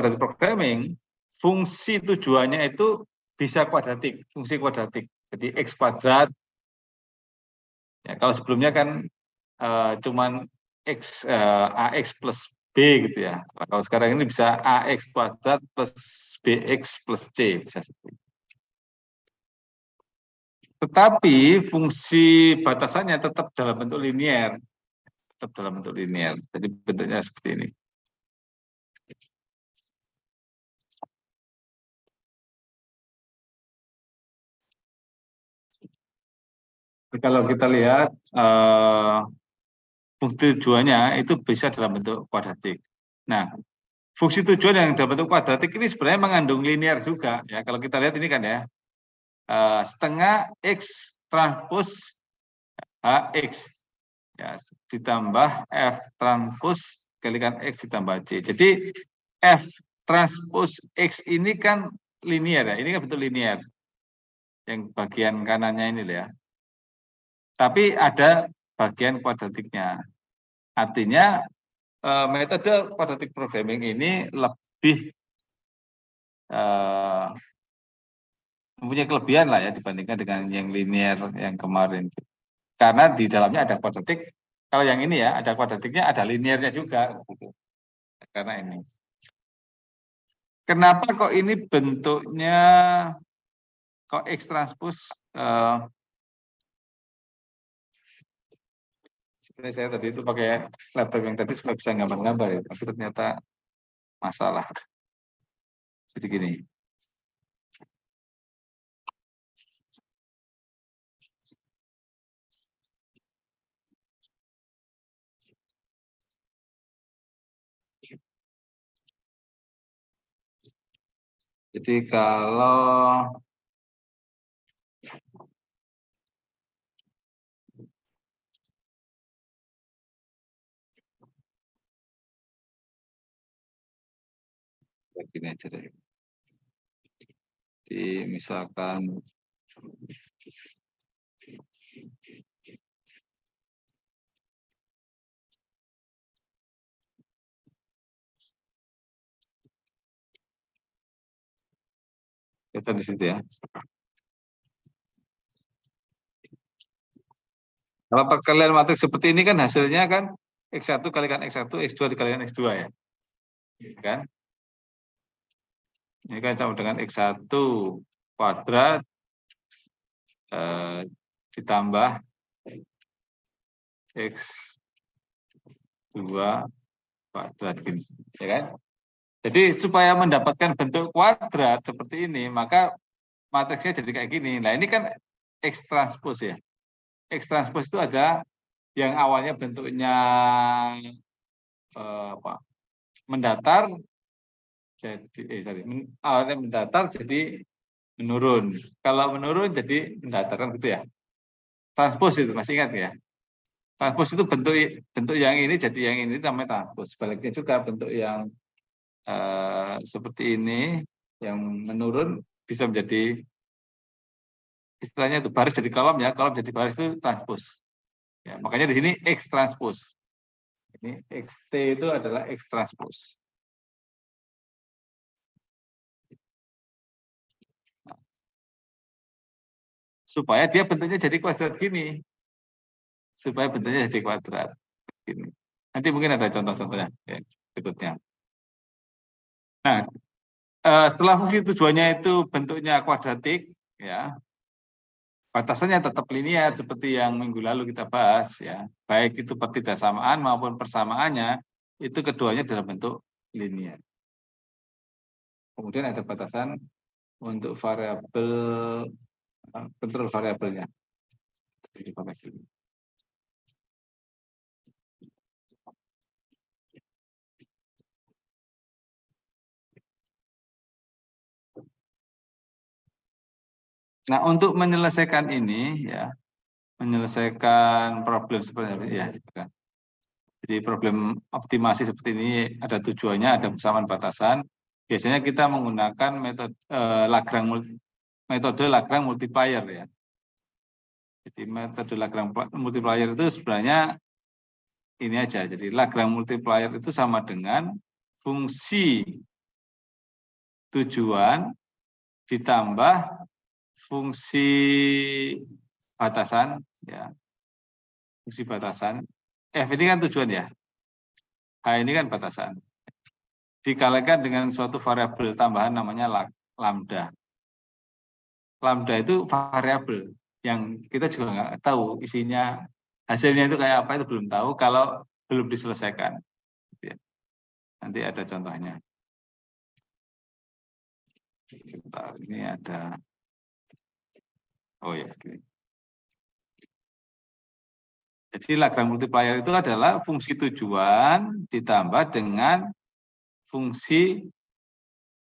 kuadratik programming, fungsi tujuannya itu bisa kuadratik, fungsi kuadratik. Jadi X kuadrat. Ya, kalau sebelumnya kan cuman AX plus B gitu ya. Kalau sekarang ini bisa AX kuadrat plus BX plus C. Bisa seperti itu. Tetapi fungsi batasannya tetap dalam bentuk linier. Tetap dalam bentuk linier. Jadi bentuknya seperti ini. Kalau kita lihat fungsi tujuannya itu bisa dalam bentuk kuadratik. Nah, fungsi tujuan yang dalam bentuk kuadratik ini sebenarnya mengandung linear juga. Ya, kalau kita lihat ini kan ya, setengah X transpos HX ya, ditambah F transpos kalikan X ditambah C. Jadi F transpos X ini kan linear ya, ini kan bentuk linear. Yang bagian kanannya ini ya. Tapi ada bagian kuadratiknya. Artinya metode kuadratik programming ini lebih mempunyai kelebihan lah ya dibandingkan dengan yang linear yang kemarin. Karena di dalamnya ada kuadratik. Kalau yang ini ya ada kuadratiknya, ada linearnya juga. Gitu. Karena ini. Kenapa kok ini bentuknya kok X transpos? Sebenarnya saya tadi itu pakai laptop yang tadi supaya bisa gambar-gambar ya, tapi ternyata masalah. Jadi gini. Jadi kalau begini aja deh. Jadi misalkan kita di situ ya. Kalau perkalian matriks seperti ini kan hasilnya kan X1 kalikan X1, X2 dikalikan X2 ya. Kan? Ini kan sama dengan X1 kuadrat ditambah X2 kuadrat gini, ya kan? Jadi supaya mendapatkan bentuk kuadrat seperti ini, maka matriksnya jadi kayak gini. Nah, ini kan X transpos ya. X transpos itu ada yang awalnya bentuknya mendatar, jadi awalnya mendatar jadi menurun. Kalau menurun jadi mendatar kan gitu ya. Transpos itu masih ingat ya. Transpos itu bentuk yang ini jadi yang ini namanya transpos. Sebaliknya juga bentuk yang seperti ini yang menurun bisa menjadi istilahnya itu baris jadi kolom ya, kolom jadi baris itu transpos. Ya, makanya di sini X transpos. Ini XT itu adalah X transpos. Nah, supaya dia bentuknya jadi kuadrat gini. Supaya bentuknya jadi kuadrat gini. Nanti mungkin ada contoh-contohnya ya, berikutnya. Nah, setelah fungsi tujuannya itu bentuknya kuadratik ya. Batasannya tetap linear seperti yang minggu lalu kita bahas ya. Baik itu pertidaksamaan maupun persamaannya itu keduanya dalam bentuk linear. Kemudian ada batasan untuk variabel kontrol variabelnya. Nah, untuk menyelesaikan ini ya, menyelesaikan problem seperti ini ya. Jadi problem optimasi seperti ini ada tujuannya, ada persamaan batasan. Biasanya kita menggunakan metode Lagrange multiplier ya. Jadi metode Lagrange multiplier itu sebenarnya ini aja. Jadi Lagrange multiplier itu sama dengan fungsi tujuan ditambah fungsi batasan, ya, fungsi batasan. F ini kan tujuan ya, H ini kan batasan. Dikalikan dengan suatu variabel tambahan namanya lambda. Lambda itu variabel yang kita juga nggak tahu isinya, hasilnya itu kayak apa, itu belum tahu kalau belum diselesaikan. Nanti ada contohnya. Sebentar, ini ada. Oh ya, gini. Jadi Lagrange multiplier itu adalah fungsi tujuan ditambah dengan fungsi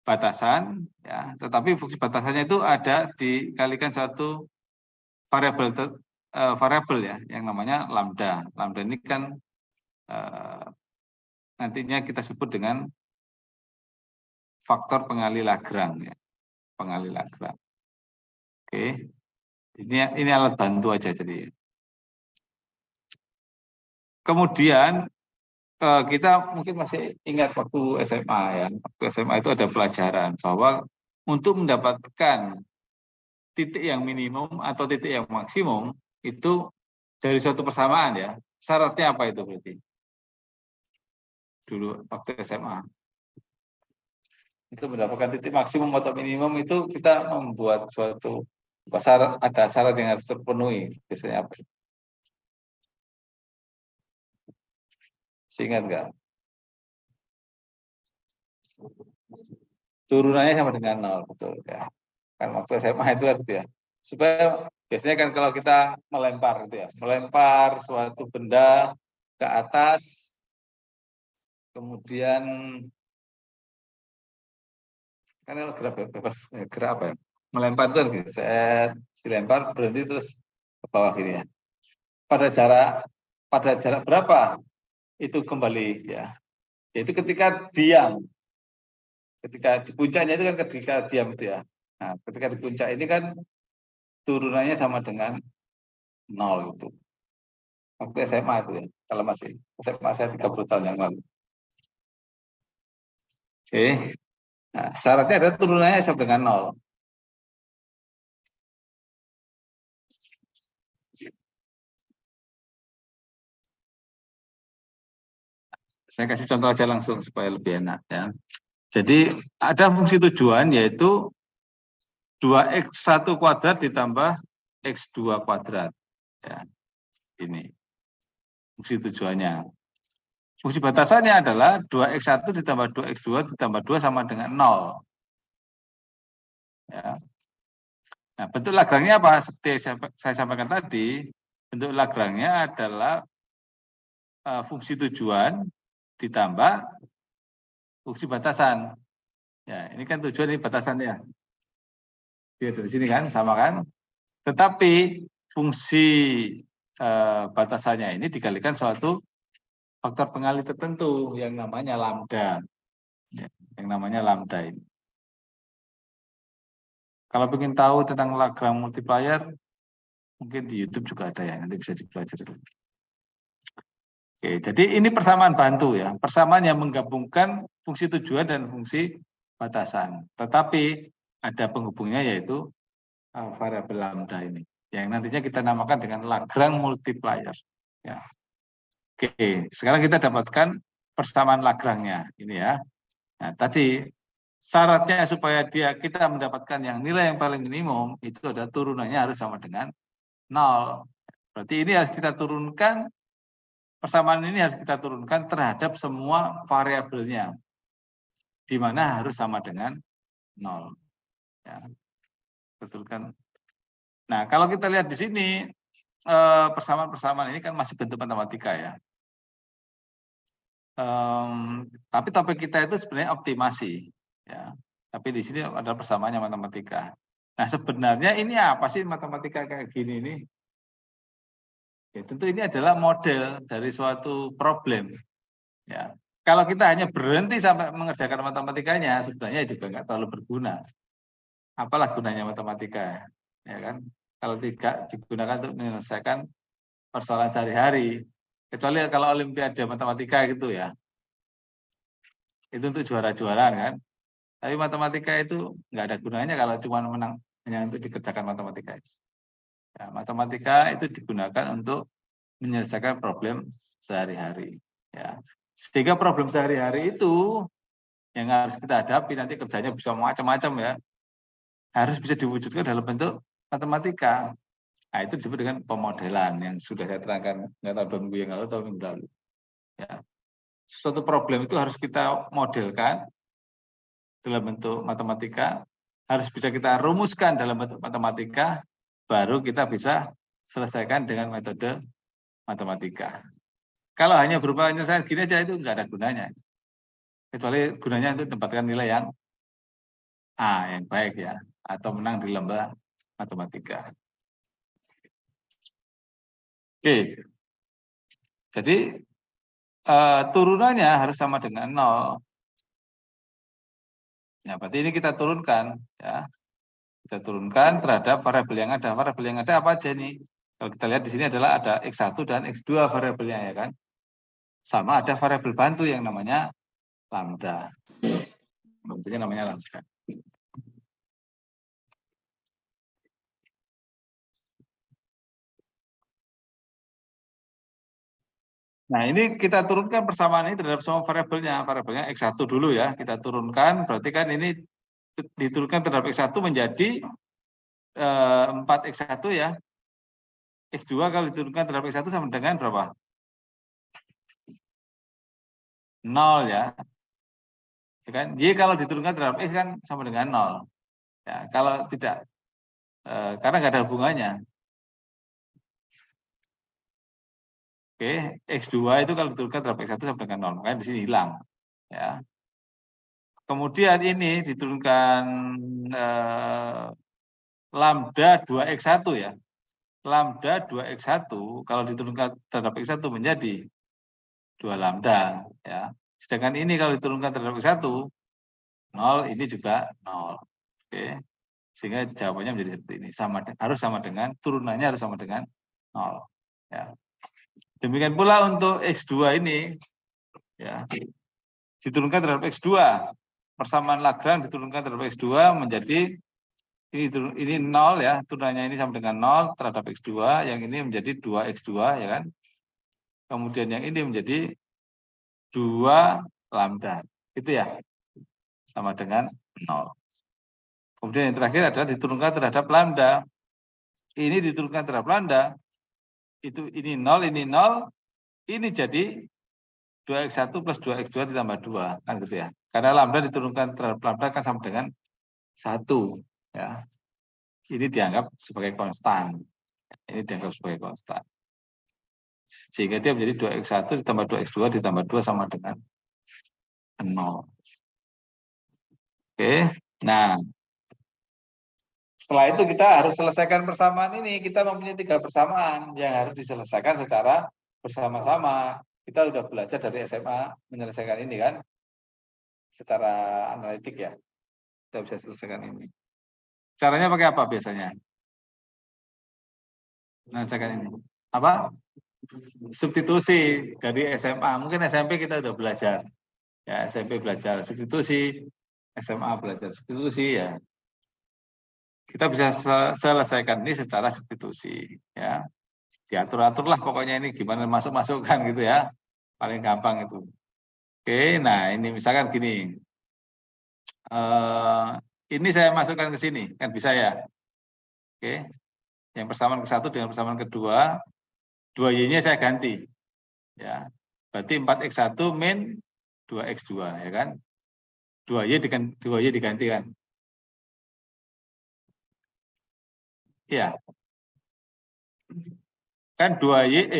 batasan, ya. Tetapi fungsi batasannya itu ada dikalikan satu variabel ya, yang namanya lambda. Lambda ini kan nantinya kita sebut dengan faktor pengali Lagrange, ya. Pengali Lagrange. Oke, ini alat bantu aja jadi. Kemudian kita mungkin masih ingat waktu SMA ya. Waktu SMA itu ada pelajaran bahwa untuk mendapatkan titik yang minimum atau titik yang maksimum itu dari suatu persamaan ya. Syaratnya apa itu berarti? Dulu waktu SMA. Itu mendapatkan titik maksimum atau minimum itu kita membuat suatu syarat, ada syarat yang harus terpenuhi. Biasanya apa? Ingat nggak? Turunannya sama dengan 0, betul ya. Kan waktu SMA itu kan gitu ya. Supaya biasanya kan kalau kita melempar gitu ya, melempar suatu benda ke atas, kemudian kan kalau gerak bebas, gerak apa ya? Melempar itu kan gitu, dilempar berhenti terus ke bawah gini ya. Pada jarak berapa itu kembali ya? Yaitu ketika diam. Ketika di puncaknya itu kan ketika diam itu ya. Nah, ketika di puncak ini kan turunannya sama dengan 0 itu. Waktu SMA itu ya. Kalau masih SMA saya 30 tahun yang lalu. Oke. Nah, syaratnya adalah turunannya sama dengan 0. Saya kasih contoh aja langsung supaya lebih enak ya. Jadi ada fungsi tujuan yaitu 2x1 kuadrat ditambah x2 kuadrat. Ya, ini fungsi tujuannya. Fungsi batasannya adalah 2x1 ditambah 2x2 ditambah 2 sama dengan 0. Ya. Nah, bentuk Lagrange apa? Seperti saya sampaikan tadi, bentuk Lagrange adalah fungsi tujuan ditambah fungsi batasan. Ya, ini kan tujuan, ini batasannya. Ya, dari sini kan, sama kan? Tetapi fungsi batasannya ini dikalikan suatu faktor pengali tertentu yang namanya lambda. Ya, yang namanya lambda ini. Kalau ingin tahu tentang Lagrange multiplier, mungkin di YouTube juga ada ya, nanti bisa dipelajari. Oke, jadi ini persamaan bantu ya, persamaan yang menggabungkan fungsi tujuan dan fungsi batasan. Tetapi ada penghubungnya yaitu variabel lambda ini, yang nantinya kita namakan dengan Lagrange multiplier. Ya. Oke, sekarang kita dapatkan persamaan Lagrange-nya ini ya. Nah, tadi syaratnya supaya kita mendapatkan yang nilai yang paling minimum itu adalah turunannya harus sama dengan 0. Berarti ini harus kita turunkan, persamaan ini harus kita turunkan terhadap semua variabelnya, di mana harus sama dengan 0. Ya. Betulkan. Nah, kalau kita lihat di sini, persamaan-persamaan ini kan masih bentuk matematika ya. Tapi topik kita itu sebenarnya optimasi. Ya. Tapi di sini ada persamaannya matematika. Nah, sebenarnya ini apa sih matematika kayak gini ini? Ya, tentu ini adalah model dari suatu problem. Ya, kalau kita hanya berhenti sampai mengerjakan matematikanya, sebenarnya juga nggak terlalu berguna. Apalah gunanya matematika, ya kan? Kalau tidak digunakan untuk menyelesaikan persoalan sehari-hari, kecuali kalau Olimpiade matematika gitu ya, itu untuk juara-juara kan. Tapi matematika itu nggak ada gunanya kalau cuma menang hanya untuk dikerjakan matematika. Ya, matematika itu digunakan untuk menyelesaikan problem sehari-hari. Ya. Sehingga problem sehari-hari itu yang harus kita hadapi nanti kerjanya bisa macam-macam ya. Harus bisa diwujudkan dalam bentuk matematika. Nah, itu disebut dengan pemodelan yang sudah saya terangkan nggak tahu 2 minggu yang lalu atau minggu lalu. Ya. Suatu problem itu harus kita modelkan dalam bentuk matematika, harus bisa kita rumuskan dalam bentuk matematika, baru kita bisa selesaikan dengan metode matematika. Kalau hanya berupa penyelesaian gini aja itu nggak ada gunanya. Kecuali gunanya untuk mendapatkan nilai yang A, yang baik ya, atau menang di lomba matematika. Oke, jadi turunannya harus sama dengan 0. Ya, berarti ini kita turunkan ya. Kita turunkan terhadap variabel yang ada. Variabel yang ada apa aja nih? Kalau kita lihat di sini adalah ada X1 dan X2 variabelnya ya kan. Sama ada variabel bantu yang namanya lambda. Bentuknya namanya lambda. Nah, ini kita turunkan persamaan ini terhadap semua variabelnya. Variabelnya X1 dulu ya. Kita turunkan, berarti kan ini diturunkan terhadap X1 menjadi 4X1 ya. X2 kalau diturunkan terhadap X1 sama dengan berapa? 0 ya. Ya kan? Y kalau diturunkan terhadap X kan sama dengan 0. Ya, kalau tidak, karena nggak ada hubungannya. Oke, X2 itu kalau diturunkan terhadap X1 sama dengan 0. Makanya di sini hilang. Ya. Kemudian ini diturunkan lambda 2X1 ya. Lambda 2X1 kalau diturunkan terhadap X1 menjadi 2 lambda ya. Sedangkan ini kalau diturunkan terhadap X1 0, ini juga 0. Oke. Sehingga jawabannya menjadi seperti ini. Harus sama dengan turunannya harus sama dengan 0 ya. Demikian pula untuk X2 ini ya. Diturunkan terhadap X2. Persamaan Lagrange diturunkan terhadap X2 menjadi ini 0 ya, turunannya ini sama dengan 0 terhadap X2, yang ini menjadi 2X2 ya kan. Kemudian yang ini menjadi 2 lambda. Itu ya. Sama dengan 0. Kemudian yang terakhir adalah diturunkan terhadap lambda. Ini diturunkan terhadap lambda. Itu ini 0, ini jadi 2X1 plus 2X2 ditambah 2 kan gitu ya. Karena lambda diturunkan terhadap lambda kan sama dengan 1 ya. Ini dianggap sebagai konstan. Ini dianggap sebagai konstan. Sehingga dia menjadi 2X1 ditambah 2X2 ditambah 2 sama dengan 0. Oke. Nah, setelah itu kita harus selesaikan persamaan ini. Kita mempunyai 3 persamaan yang harus diselesaikan secara bersama-sama. Kita sudah belajar dari SMA menyelesaikan ini kan. Secara analitik ya. Kita bisa selesaikan ini. Caranya pakai apa biasanya? Menyelesaikan ini. Apa? Substitusi dari SMA. Mungkin SMP kita sudah belajar. Ya, SMP belajar substitusi, SMA belajar substitusi ya. Kita bisa selesaikan ini secara substitusi ya. Diatur-atur lah pokoknya ini gimana masuk-masukkan gitu ya. Paling gampang itu. Oke, nah ini misalkan gini. Ini saya masukkan ke sini, kan bisa ya. Oke. Yang persamaan ke-1 dengan persamaan kedua, 2Y-nya saya ganti. Ya. Berarti 4X1 min 2X2 ya kan. 2Y diganti kan. Iya. Kan 2Y,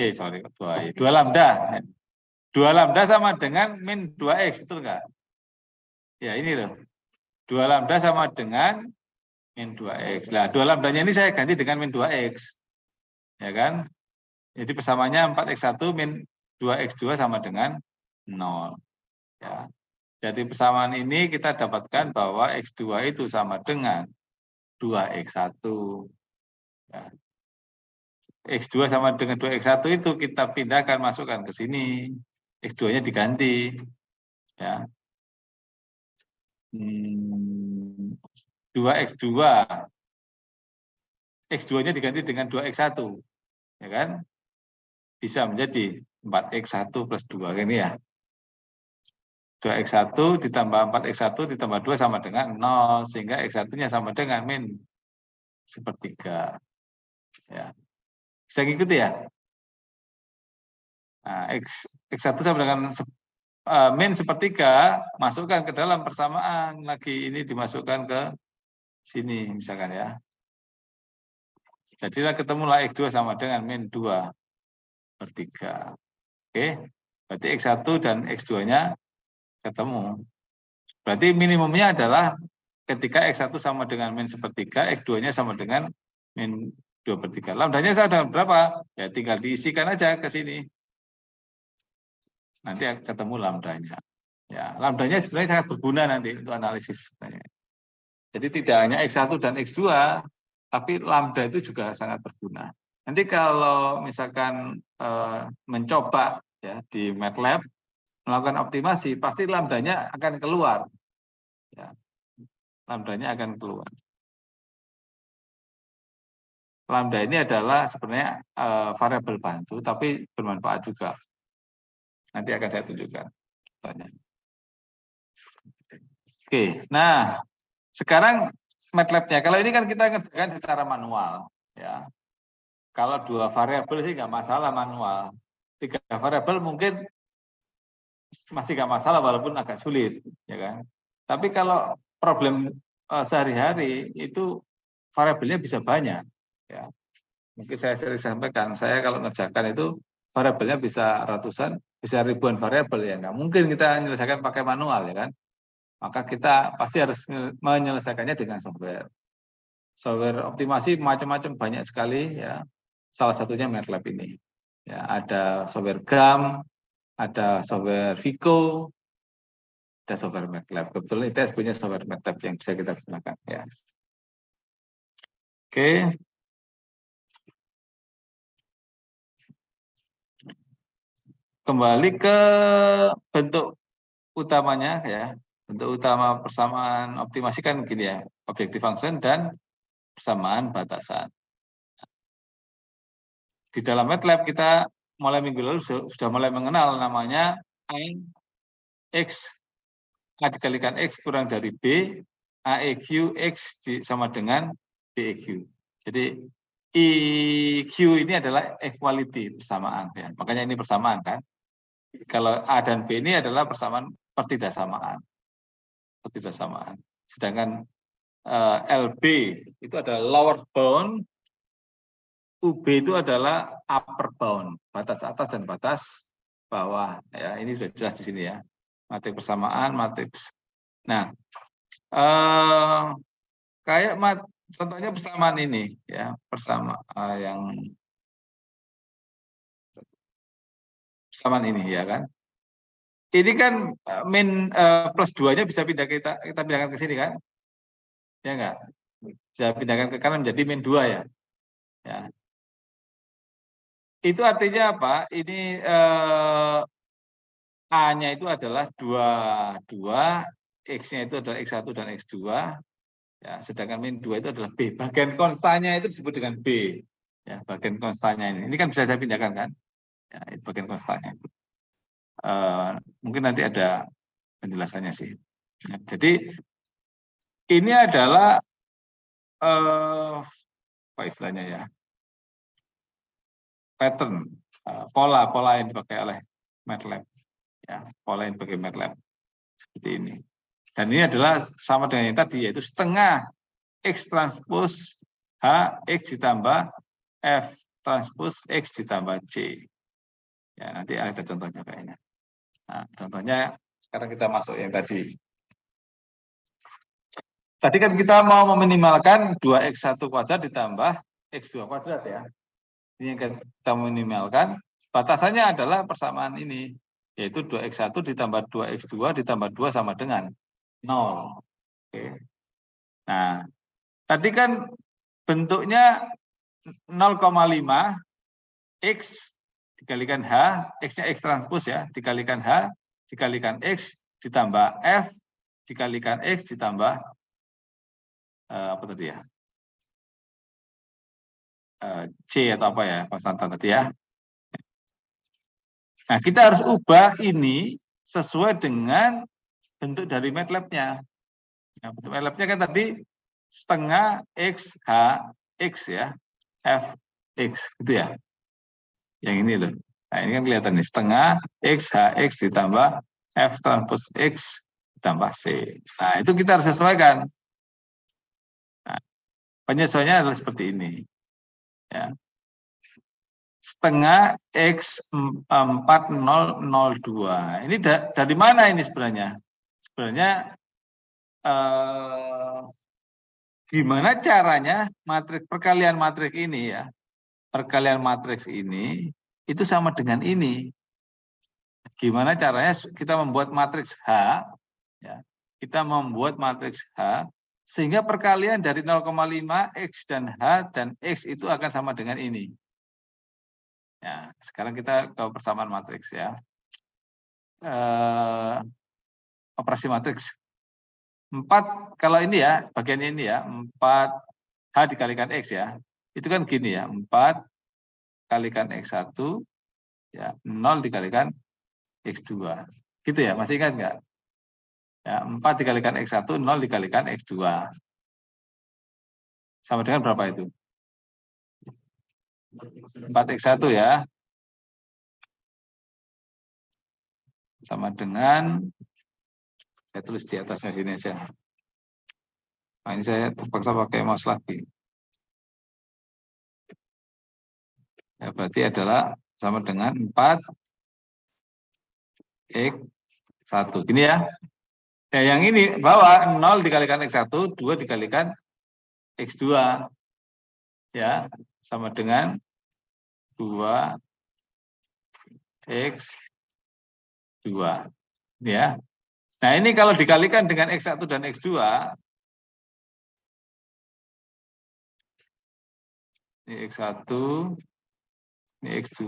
2 lambda. 2 lambda sama dengan min 2X, betul nggak? Ya ini loh. 2 lambda sama dengan min 2X. Nah, 2 lambdanya ini saya ganti dengan min 2X. Ya kan? Jadi persamaannya 4X1 min 2X2 sama dengan 0. Ya. Jadi persamaan ini kita dapatkan bahwa X2 itu sama dengan 2X1. Ya. X2 sama dengan 2X1 itu kita pindahkan, masukkan ke sini. X2-nya diganti. Ya. 2x2. X2-nya diganti dengan 2x1. Ya kan? Bisa menjadi 4x1 plus 2. Ini ya. 2x1 ditambah 4x1 ditambah 2 sama dengan 0. Sehingga x1-nya sama dengan min sepertiga. Ya. Bisa ngikuti ya? Nah, x1 sama dengan min sepertiga, masukkan ke dalam persamaan. Lagi ini dimasukkan ke sini misalkan ya. Jadilah ketemulah x2 sama dengan min 2 per 3. Oke, berarti x1 dan x2-nya ketemu. Berarti minimumnya adalah ketika x1 sama dengan min sepertiga, x2-nya sama dengan min 2 per 3. Lambdanya ada berapa? Ya tinggal diisikan aja ke sini. Nanti ketemu lambdanya. Ya, lambdanya sebenarnya sangat berguna nanti untuk analisis. Jadi tidak hanya X1 dan X2, tapi lambda itu juga sangat berguna. Nanti kalau misalkan mencoba ya di MATLAB melakukan optimasi, pasti lambdanya akan keluar. Ya, lambdanya akan keluar. Lambda ini adalah sebenarnya variabel bantu, tapi bermanfaat juga. Nanti akan saya tunjukkan. Oke, nah sekarang MATLAB-nya, kalau ini kan kita ngerjakan secara manual, ya. Kalau 2 variabel sih nggak masalah manual. 3 variabel mungkin masih nggak masalah walaupun agak sulit, ya kan. Tapi kalau problem sehari-hari itu variabelnya bisa banyak, ya. Mungkin saya sering sampaikan, saya kalau ngerjakan itu variabelnya bisa ratusan, bisa ribuan variabel ya. Nggak mungkin kita menyelesaikan pakai manual, ya kan. Maka kita pasti harus menyelesaikannya dengan software. Software optimasi macam-macam banyak sekali ya. Salah satunya MATLAB ini. Ya, ada software GAM, ada software Vico, ada software MATLAB. Kebetulan ITS punya software MATLAB yang bisa kita gunakan ya. Oke. Kembali ke bentuk utamanya ya. Bentuk utama persamaan optimasi kan begini ya, objective function dan persamaan batasan. Di dalam MATLAB kita mulai minggu lalu sudah mulai mengenal namanya X A dikalikan X kurang dari B, AEQ X sama dengan BEQ. Jadi EQ ini adalah equality persamaan ya. Makanya ini persamaan kan. Kalau A dan B ini adalah persamaan pertidaksamaan. Pertidaksamaan. Sedangkan LB itu adalah lower bound, UB itu adalah upper bound, batas atas dan batas bawah. Ya, ini sudah jelas di sini ya. Matriks persamaan, matriks. Nah, kayak contohnya persamaan ini ya, persamaan ini ya kan. Ini kan min plus 2-nya bisa kita pindahkan ke sini kan? Ya enggak? Bisa pindahkan ke kanan menjadi min 2 ya. Ya. Itu artinya apa? Ini A-nya itu adalah 2, X-nya itu adalah X1 dan X2. Ya, sedangkan min 2 itu adalah B. Bagian konstannya itu disebut dengan B. Ya, bagian konstannya ini. Ini kan bisa saya pindahkan kan? Ya, itu bagian konstannya itu. Mungkin nanti ada penjelasannya sih. Ya, jadi ini adalah apa istilahnya ya? Pattern, pola yang dipakai oleh MATLAB. Ya, pola yang dipakai MATLAB seperti ini. Dan ini adalah sama dengan yang tadi, yaitu setengah X transpose H X ditambah F transpose X ditambah C. Ya, nanti ada contohnya kayaknya. Nah, contohnya sekarang kita masuk yang tadi. Tadi kan kita mau meminimalkan 2x1 kuadrat ditambah x2 kuadrat ya. Ini yang kita minimalkan. Batasannya adalah persamaan ini, yaitu 2x1 ditambah 2x2 ditambah 2 sama dengan 0. Oke. Nah, tadi kan bentuknya 0,5 X dikalikan H, X-nya X transpose ya, dikalikan H, dikalikan X, ditambah F, dikalikan X ditambah apa tadi ya? C atau apa ya, konstanta tadi ya. Nah, kita harus ubah ini sesuai dengan bentuk dari MATLAB-nya. Nah, bentuk MATLAB-nya kan tadi setengah X, H, X ya, F, X, gitu ya. Yang ini loh. Nah, ini kan kelihatan nih, setengah X, H, X ditambah F transpose X ditambah C. Nah, itu kita harus sesuaikan. Nah, penyesuaiannya adalah seperti ini. Ya. Setengah X 4002. Ini dari mana ini sebenarnya? Sebenarnya gimana caranya perkalian matriks ini ya? Perkalian matriks ini itu sama dengan ini. Gimana caranya kita membuat matriks H, ya, kita membuat matriks H, sehingga perkalian dari 0,5 X dan H dan X itu akan sama dengan ini. Ya, sekarang kita ke persamaan matriks ya. Operasi matriks. 4, kalau ini ya, bagian ini ya, 4 H dikalikan X ya. Itu kan gini ya, 4 kalikan X1, ya, 0 dikalikan X2. Gitu ya, masih ingat nggak? Ya, 4 dikalikan X1, 0 dikalikan X2. Sama dengan berapa itu? 4X1 ya. Sama dengan, saya tulis di atasnya sini aja. Nah, ini saya terpaksa pakai mouse lagi. Ya, berarti adalah sama dengan 4X1. Gini ya. Ya, yang ini bawah 0 dikalikan X1, 2 dikalikan X2. Ya, sama dengan 2X2. Ya. Nah, ini kalau dikalikan dengan X1 dan X2, ini X1, ini X2,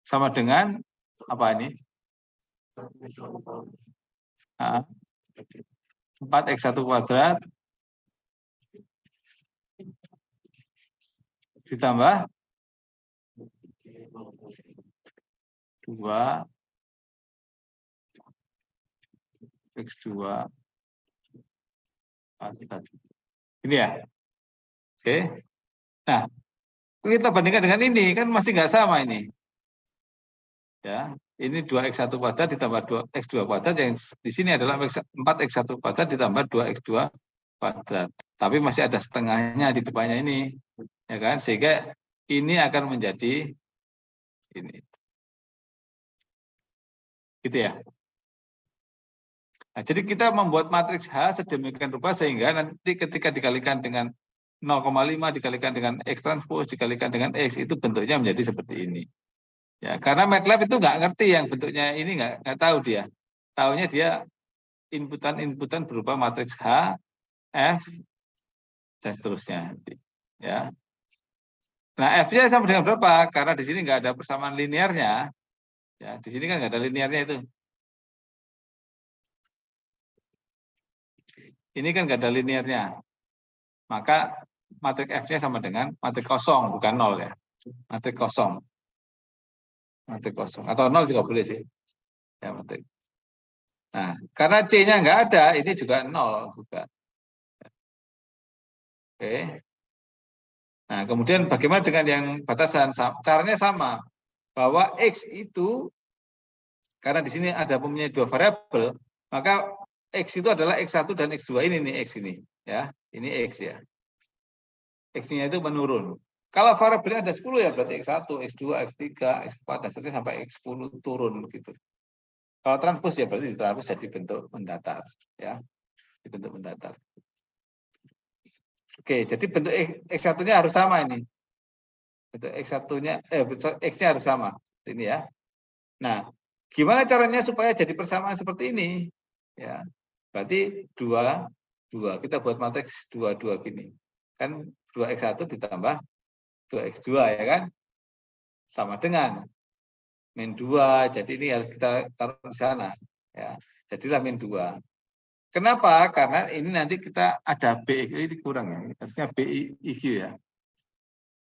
sama dengan apa ini? 4X1 kuadrat ditambah 2X2 kuadrat. Ini ya. Oke. Nah, kita bandingkan dengan ini, kan masih nggak sama ini. Ya, ini 2X1 kuadrat ditambah 2X2 kuadrat, yang di sini adalah 4X1 kuadrat ditambah 2X2 kuadrat. Tapi masih ada setengahnya di depannya ini. Ya kan? Sehingga ini akan menjadi ini. Gitu ya. Nah, jadi kita membuat matriks H sedemikian rupa sehingga nanti ketika dikalikan dengan 0,5 dikalikan dengan X transpose dikalikan dengan X, itu bentuknya menjadi seperti ini. Ya, karena MATLAB itu nggak ngerti yang bentuknya ini, nggak tahu dia. Taunya dia inputan berupa matriks H, F, dan seterusnya. Ya. Nah, F-nya sama dengan berapa? Karena di sini nggak ada persamaan linearnya. Ya, di sini kan nggak ada linearnya itu. Ini kan nggak ada linearnya. Maka matriks F-nya sama dengan matriks kosong, bukan 0 ya. Matriks kosong. Matriks kosong. Atau 0 juga boleh sih. Ya, matriks. Nah, karena C-nya nggak ada, ini juga 0 juga. Oke. Nah, kemudian bagaimana dengan yang batasan? Caranya sama. Bahwa X itu, karena di sini ada mempunyai 2 variabel, maka X itu adalah X1 dan X2. Ini nih X ini. Ya, ini X ya. X-nya itu menurun. Kalau variabelnya ada 10 ya berarti X1, X2, X3, X4, dan seterusnya sampai X10 turun gitu. Kalau transpose ya berarti transpose jadi bentuk mendatar. Ya, dibentuk mendatar. Oke, jadi bentuk X1-nya harus sama ini. Bentuk X1-nya, X-nya harus sama. Ini ya. Nah, gimana caranya supaya jadi persamaan seperti ini? Ya, berarti 2, 2. Kita buat matriks 2, 2 gini. Kan 2X1 ditambah 2X2 ya kan? Sama dengan min 2. Jadi ini harus kita taruh di sana. Ya. Jadilah min 2. Kenapa? Karena ini nanti kita ada B, ini kurang ya. Harusnya BIQ ya.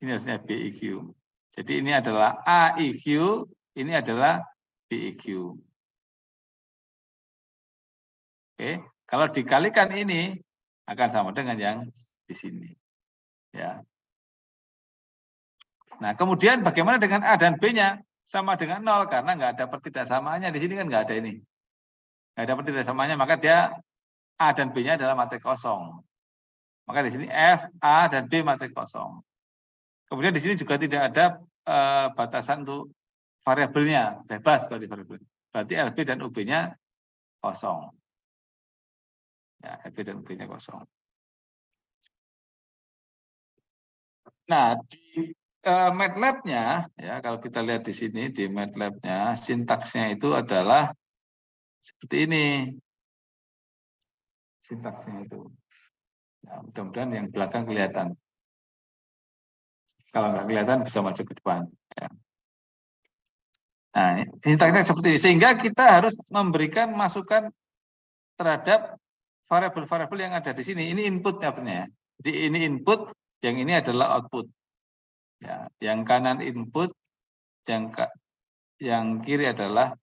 Ini harusnya BIQ. Jadi ini adalah AIQ, ini adalah BIQ. Oke, kalau dikalikan ini akan sama dengan yang di sini. Ya. Nah, kemudian bagaimana dengan A dan B-nya? Sama dengan 0 karena nggak ada pertidaksamaannya. Di sini kan nggak ada ini. Nggak ada pertidaksamaannya, maka dia A dan B-nya adalah matrik kosong. Maka di sini F, A, dan B matrik kosong. Kemudian di sini juga tidak ada batasan untuk variabelnya, bebas kalau di variabel. Berarti LB dan UB-nya kosong. Ya, LB dan UB-nya kosong. Nah, di MATLAB-nya, ya kalau kita lihat di sini, di MATLAB-nya, sintaksnya itu adalah seperti ini. Sintaksnya itu. Ya, mudah-mudahan yang belakang kelihatan. Kalau nggak kelihatan bisa maju ke depan. Ya. Nah, sintaksnya seperti ini. Sehingga kita harus memberikan masukan terhadap variabel-variabel yang ada di sini. Ini inputnya benar. Jadi ini input, yang ini adalah output. Ya, yang kanan input, yang kiri adalah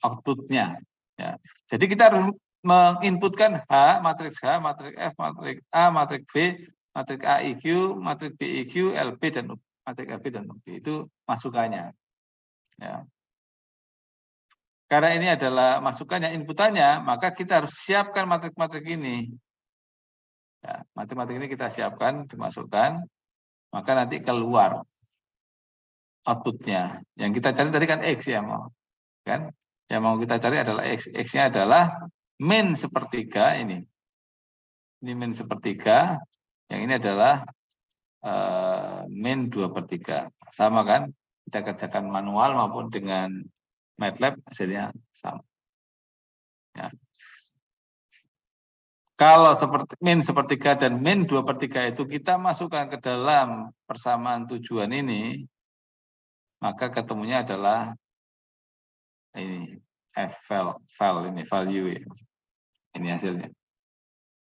outputnya. Ya. Jadi kita harus menginputkan matriks H, matriks F, matriks A, matriks B, matriks AIQ, matriks BIQ, LB dan matriks LB dan UB itu masukannya. Ya. Karena ini adalah masukannya, inputannya, maka kita harus siapkan matrik-matrik ini. Ya, matrik-matrik ini kita siapkan, dimasukkan, maka nanti keluar outputnya. Yang kita cari tadi kan X ya, mau kan? Yang mau kita cari adalah X. X-nya adalah min sepertiga ini. Ini min sepertiga, yang ini adalah min 2/3. Sama kan? Kita kerjakan manual maupun dengan MATLAB hasilnya sama. Ya. Kalau seperti min sepertiga dan min 2/3 itu kita masukkan ke dalam persamaan tujuan ini, maka ketemunya adalah ini file ini value ya. Ini hasilnya.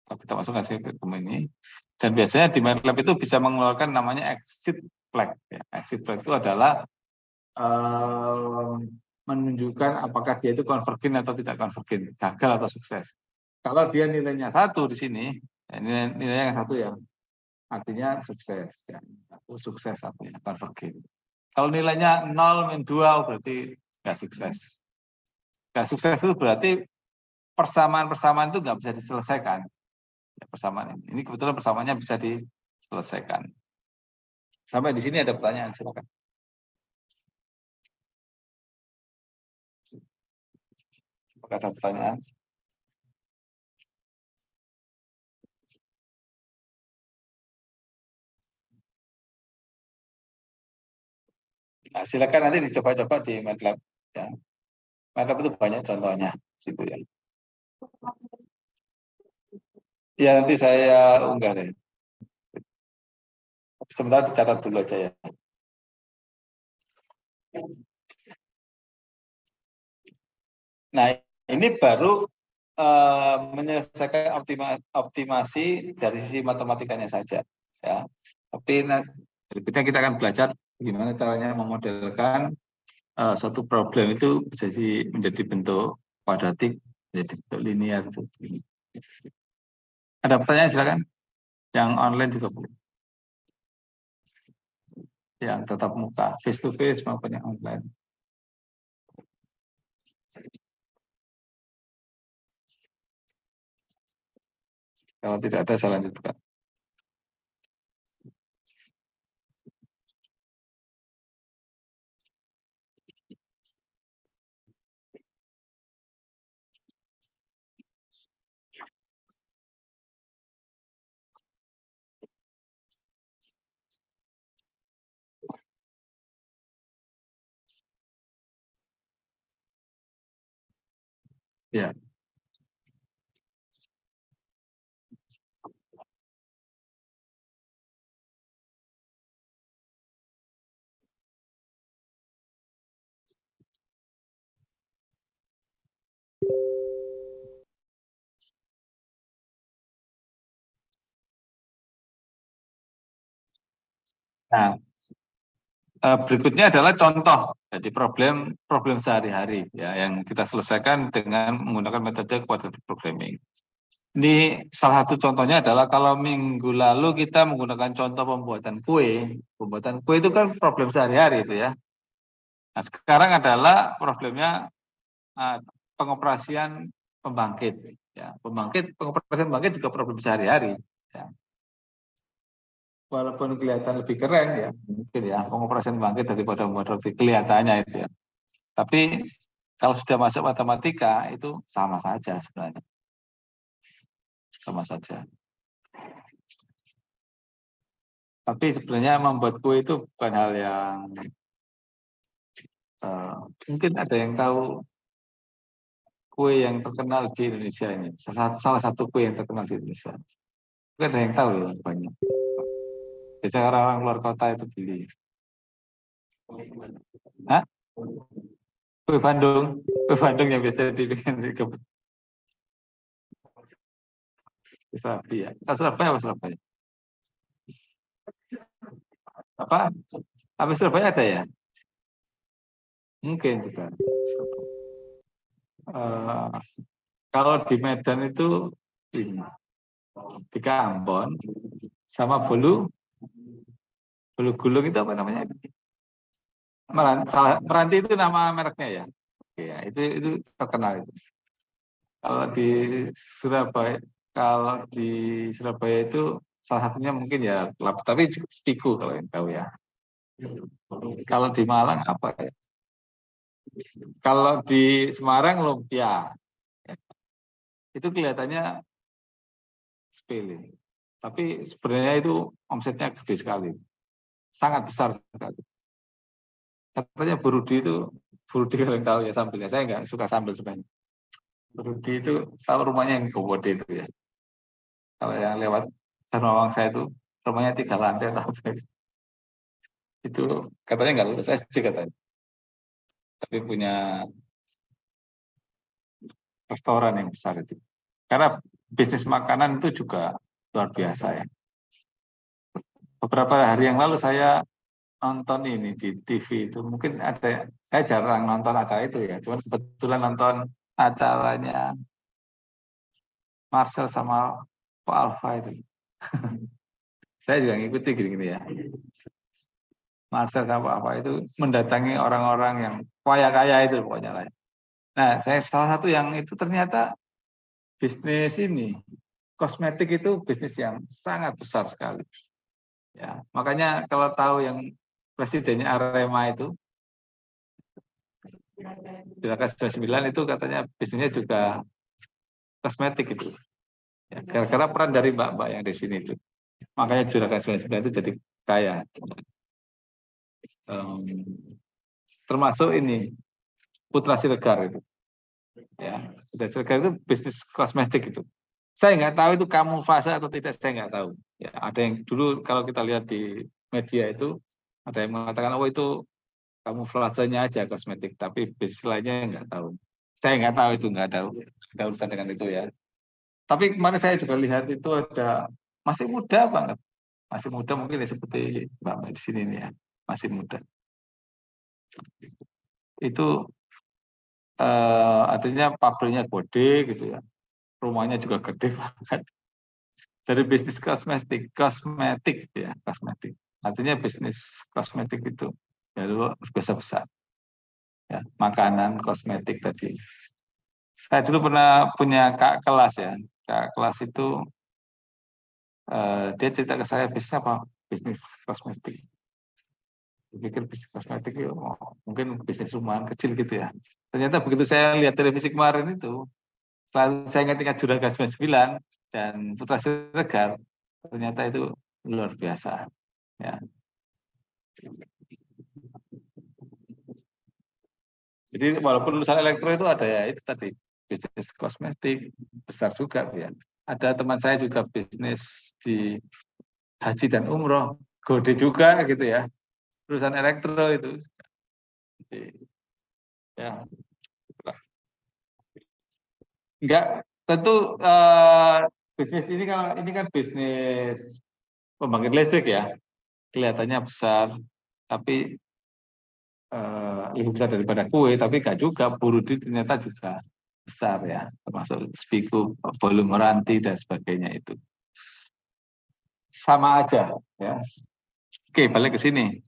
Kalau kita masuk hasil ketemu ini, dan biasanya di MATLAB itu bisa mengeluarkan namanya exit flag. Ya. Exit flag itu adalah menunjukkan apakah dia itu convergent atau tidak convergent, gagal atau sukses. Kalau dia nilainya 1 di sini, ya, nilainya yang 1 ya, artinya sukses. Ya. Sukses artinya convergent. Kalau nilainya 0, min 2 berarti nggak sukses. Nggak sukses itu berarti persamaan-persamaan itu nggak bisa diselesaikan. Ya, persamaan ini. Ini kebetulan persamaannya bisa diselesaikan. Sampai di sini ada pertanyaan, silakan. Apakah ada pertanyaan? Nah, silakan nanti dicoba-coba di MATLAB. Ya. MATLAB itu banyak contohnya, situ ya. Ya nanti saya unggah deh. Sebentar dicatat dulu aja ya. Nah, ini baru menyelesaikan optimasi dari sisi matematikanya saja. Ya. Tapi berikutnya kita akan belajar gimana caranya memodelkan suatu problem itu bisa menjadi bentuk kuadratik, menjadi bentuk linear. Ada pertanyaan silakan. Yang online juga boleh. Yang tetap muka, face to face maupun yang online. Kalau tidak ada, saya lanjutkan. Ya. Nah, berikutnya adalah contoh jadi problem sehari-hari ya yang kita selesaikan dengan menggunakan metode quadratic programming. Ini salah satu contohnya adalah kalau minggu lalu kita menggunakan contoh pembuatan kue. Pembuatan kue itu kan problem sehari-hari itu ya. Nah, sekarang adalah problemnya pengoperasian pembangkit. Ya, pengoperasian pembangkit juga problem sehari-hari. Ya. Walaupun kelihatan lebih keren ya, mungkin ya pengoperasian pembangkit daripada membuat roti kelihatannya itu ya. Tapi kalau sudah masuk matematika itu sama saja sebenarnya, sama saja. Tapi sebenarnya membuat kue itu bukan hal yang mungkin ada yang tahu kue yang terkenal di Indonesia ini. Salah satu kue yang terkenal di Indonesia. Mungkin ada yang tahu ya banyak. Biasanya orang-orang luar kota itu beli. Hah? Kue Bandung. Kue Bandung yang biasa dibikin di Surabaya. Surabaya apa Surabaya? Apa? Apa Surabaya ada ya? Mungkin juga. Uh, kalau di Medan itu ini, di Ambon sama Bolu Gulung itu apa namanya? Meranti itu nama mereknya ya. Oke, ya, itu terkenal itu. Kalau di Surabaya, itu salah satunya mungkin ya tapi Spiku kalau yang tahu ya. Kalau di Malang apa ya? Kalau di Semarang lumpia. Itu kelihatannya sepele. Tapi sebenarnya itu omsetnya gede sekali. Sangat besar sekali. Katanya Burudi kalau yang tahu ya sambilnya. Saya nggak suka sambil sebenarnya. Burudi itu tahu rumahnya yang Gowode itu ya. Kalau yang lewat Sarmawang saya itu rumahnya 3 lantai tapi itu katanya nggak lulus SD katanya. Tapi punya restoran yang besar itu. Karena bisnis makanan itu juga luar biasa ya. Beberapa hari yang lalu saya nonton ini di TV itu mungkin ada saya jarang nonton acara itu ya cuman kebetulan nonton acaranya Marcel sama Pak Alfa itu saya juga ngikuti gini-gini ya Marcel sama Pak Alfa itu mendatangi orang-orang yang kaya-kaya itu pokoknya lah. Nah saya salah satu yang itu ternyata bisnis ini kosmetik itu bisnis yang sangat besar sekali ya makanya kalau tahu yang presidennya Arema itu Juragan 99 itu katanya bisnisnya juga kosmetik itu. Ya, gara-gara peran dari mbak-mbak yang di sini itu. Makanya Juragan 99 itu jadi kaya. Termasuk ini Putra Siregar itu. Ya, Putra Siregar itu bisnis kosmetik itu. Saya nggak tahu itu kamuflase atau tidak, saya nggak tahu. Ya, ada yang dulu kalau kita lihat di media itu ada yang mengatakan oh itu kamuflasenya aja kosmetik, tapi bisnis lainnya nggak tahu. Saya nggak tahu itu nggak ada urusan dengan itu ya. Tapi kemarin saya juga lihat itu ada masih muda banget, masih muda mungkin ya seperti Mbak di sini nih ya, masih muda. Itu artinya pabriknya gede gitu ya, rumahnya juga gede banget. Dari bisnis kosmetik ya, kosmetik. Artinya bisnis kosmetik itu ya luar biasa besar. Ya, makanan, kosmetik tadi. Saya dulu pernah punya kak kelas ya, kak kelas itu dia cerita ke saya bisnis apa? Bisnis kosmetik. Pikir bisnis kosmetik itu mungkin bisnis rumahan kecil gitu ya. Ternyata begitu saya lihat televisi kemarin itu, selalu saya ingat-ingat Juragan 99 dan Putra Siregar, ternyata itu luar biasa. Ya. Jadi walaupun lulusan elektro itu ada ya itu tadi bisnis kosmetik besar juga ya. Ada teman saya juga bisnis di haji dan umroh, gede juga gitu ya. Lulusan elektro itu. Ya, enggak tentu bisnis ini kalau ini kan bisnis pembangkit listrik ya. kelihatannya besar, tapi lebih besar daripada kue, tapi nggak juga. Burudi ternyata juga besar ya, termasuk spiku, volume ranti dan sebagainya itu. Sama aja ya. Oke, balik ke sini.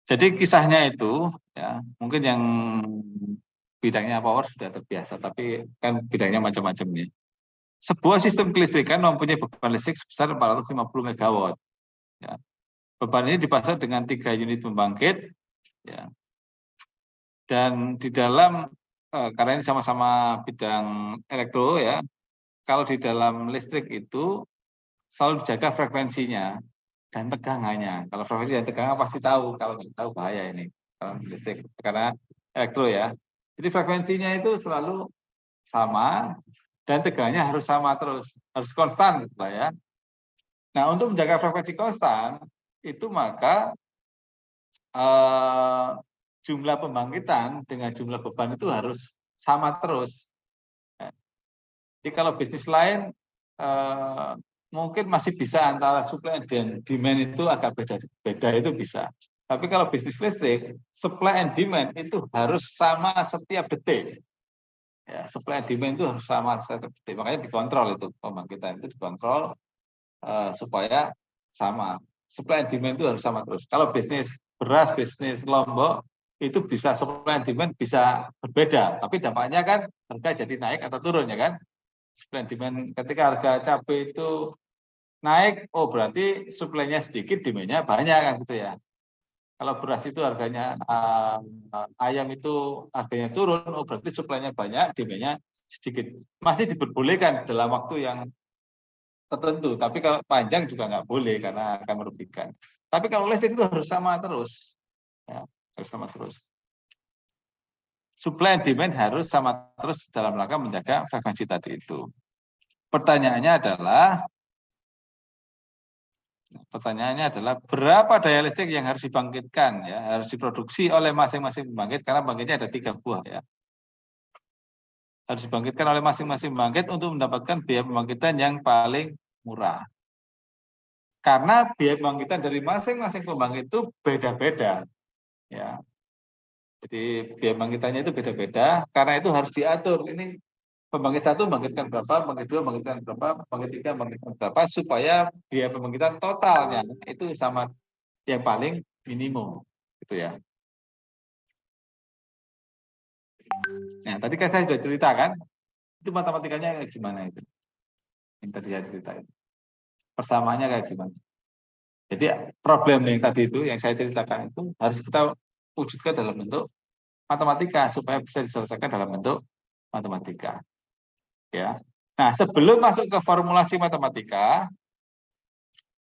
Jadi kisahnya itu ya, mungkin yang bidangnya power sudah terbiasa, tapi kan bidangnya macam-macam nih. Sebuah sistem kelistrikan mempunyai beban listrik sebesar 450 MW. Ya. Beban ini dipasang dengan 3 unit pembangkit, ya. Dan di dalam karena ini sama-sama bidang elektro ya, kalau di dalam listrik itu selalu dijaga frekuensinya dan tegangannya. Kalau frekuensi dan tegangan pasti tahu, kalau nggak tahu bahaya ini kalau listrik karena elektro ya. Jadi frekuensinya itu selalu sama dan tegangannya harus sama terus, harus konstan lah ya. Nah, untuk menjaga frekuensi konstan itu maka jumlah pembangkitan dengan jumlah beban itu harus sama terus. Jadi kalau bisnis lain mungkin masih bisa antara supply dan demand itu agak beda itu bisa. Tapi kalau bisnis listrik, supply and demand itu harus sama setiap detik. Ya, supply and demand itu harus sama setiap detik. Makanya dikontrol itu pembangkitan itu dikontrol supaya sama. Supply and demand itu harus sama terus. Kalau bisnis beras, bisnis lombok itu bisa supply and demand bisa berbeda, tapi dampaknya kan harga jadi naik atau turun ya kan. Supply and demand ketika harga cabai itu naik, oh berarti suplainya sedikit, demand-nya banyak kan gitu ya. Kalau beras itu harganya ayam itu harganya turun, oh berarti suplainya banyak, demand-nya sedikit. Masih diperbolehkan dalam waktu yang tertentu, tapi kalau panjang juga nggak boleh karena akan merugikan. Tapi kalau listrik itu harus sama terus, ya, harus sama terus. Supply and demand harus sama terus dalam rangka menjaga frekuensi tadi itu. Pertanyaannya adalah berapa daya listrik yang harus dibangkitkan ya, harus diproduksi oleh masing-masing pembangkit karena pembangkitnya ada 3 buah ya. Harus dibangkitkan oleh masing-masing pembangkit untuk mendapatkan biaya pembangkitan yang paling murah. Karena biaya pembangkitan dari masing-masing pembangkit itu beda-beda. Ya. Jadi biaya pembangkitannya itu beda-beda, karena itu harus diatur. Ini pembangkit 1 membangkitkan berapa, pembangkit 2 membangkitkan berapa, pembangkit 3 membangkitkan berapa, supaya biaya pembangkitan totalnya itu sama yang paling minimum. Gitu ya. Nah, tadi kan saya sudah ceritakan, itu matematikanya kayak gimana itu. Yang tadi saya ceritain. Persamaannya kayak gimana. Jadi problem yang tadi itu, yang saya ceritakan itu harus kita wujudkan dalam bentuk matematika supaya bisa diselesaikan dalam bentuk matematika. Ya. Nah, sebelum masuk ke formulasi matematika,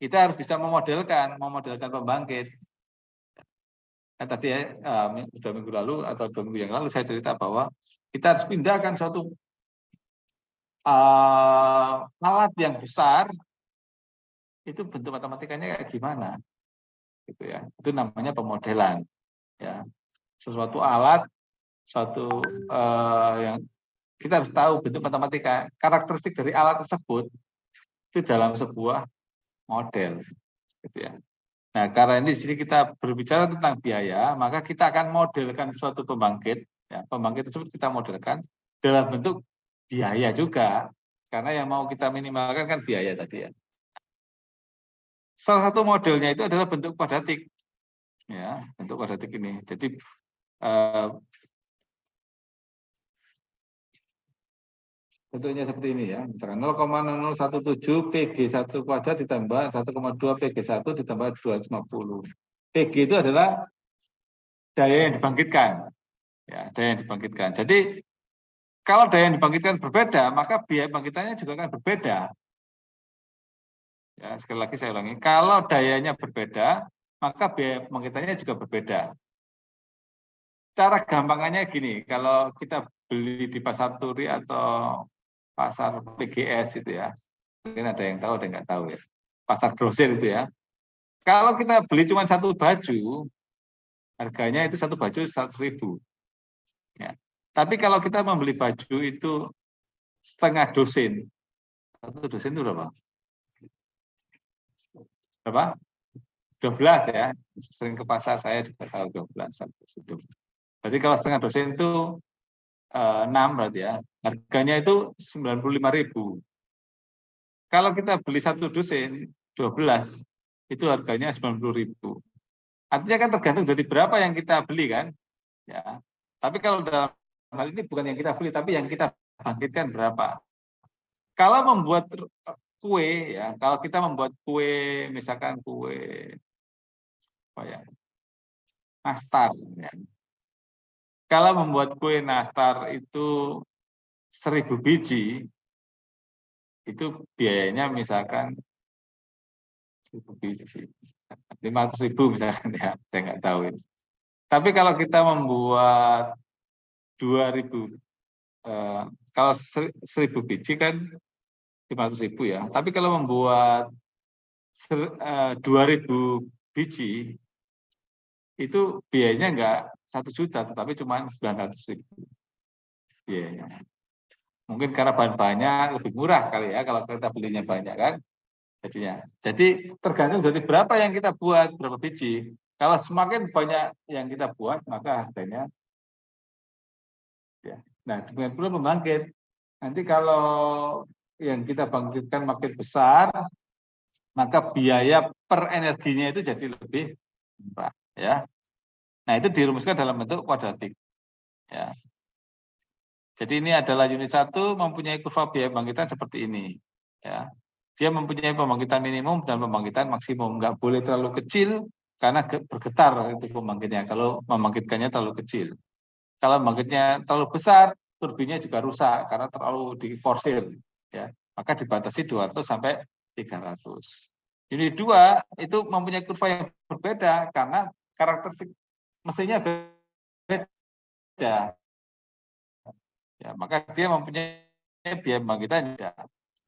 kita harus bisa memodelkan pembangkit. Nah, tadi ya, sudah minggu lalu atau 2 minggu yang lalu saya cerita bahwa kita harus pindahkan suatu alat yang besar itu bentuk matematikanya kayak gimana, gitu ya. Itu namanya pemodelan. Ya, sesuatu alat, suatu yang kita harus tahu bentuk matematika, karakteristik dari alat tersebut itu dalam sebuah model, gitu ya. Nah, karena ini di sini kita berbicara tentang biaya, maka kita akan modelkan suatu pembangkit, ya, pembangkit tersebut kita modelkan dalam bentuk biaya juga, karena yang mau kita minimalkan kan biaya tadi ya. Salah satu modelnya itu adalah bentuk kuadratik, ya, bentuk kuadratik ini. Jadi bentuknya seperti ini ya, misalkan 0,0017 PG1 kuadrat ditambah 1,2 PG1 ditambah 250. PG itu adalah daya yang dibangkitkan. Ya, daya yang dibangkitkan. Jadi kalau daya yang dibangkitkan berbeda, maka biaya bangkitannya juga akan berbeda. Ya, sekali lagi saya ulangi, kalau dayanya berbeda, maka biaya pembangkitannya juga berbeda. Cara gampangannya gini, kalau kita beli di pasar turi atau pasar PGS itu ya, mungkin ada yang tahu, ada yang nggak tahu ya. Pasar grosir itu ya. Kalau kita beli cuma satu baju, harganya itu satu baju 100.000. Ya. Tapi kalau kita membeli baju itu setengah dosen, satu dosen itu berapa? Berapa? 12 ya. Sering ke pasar saya juga tahu 12 sampai situ. Jadi kalau setengah dosen itu 6 berarti ya. Harganya itu 95.000. Kalau kita beli satu dosen 12 itu harganya 90.000. Artinya kan tergantung dari berapa yang kita beli kan. Ya. Tapi kalau dalam hal ini bukan yang kita beli tapi yang kita bangkitkan berapa. Kalau membuat kue ya, kalau kita membuat kue misalkan kue apa ya? Nastar ya. Kalau membuat kue nastar itu 1.000 biji itu biayanya misalkan 1.000 biji 500.000 misalkan ya, saya nggak tahu ini. Tapi kalau kita membuat 2.000 kalau 1.000 biji kan 500.000 ya. Tapi kalau membuat 2.000 biji itu biayanya enggak 1 juta, tetapi cuma 900.000 biayanya. Mungkin karena bahan-bahannya lebih murah kali ya kalau kita belinya banyak kan. Jadinya. Jadi tergantung dari berapa yang kita buat, berapa biji. Kalau semakin banyak yang kita buat, maka harganya ya. Nah, dengan pula pembangkit. Nanti kalau yang kita bangkitkan makin besar, maka biaya per energinya itu jadi lebih murah ya. Nah, itu dirumuskan dalam bentuk kuadratik ya. Jadi ini adalah unit 1 mempunyai kurva biaya pembangkitan seperti ini ya. Dia mempunyai pembangkitan minimum dan pembangkitan maksimum. Nggak boleh terlalu kecil karena bergetar itu pembangkitnya kalau membangkitkannya terlalu kecil. Kalau pembangkitnya terlalu besar, turbinnya juga rusak karena terlalu diforsir ya. Maka dibatasi 200 sampai 300. Unit 2 itu mempunyai kurva yang berbeda karena karakteristik mesinnya beda. Ya, maka dia mempunyai biaya pembangkitan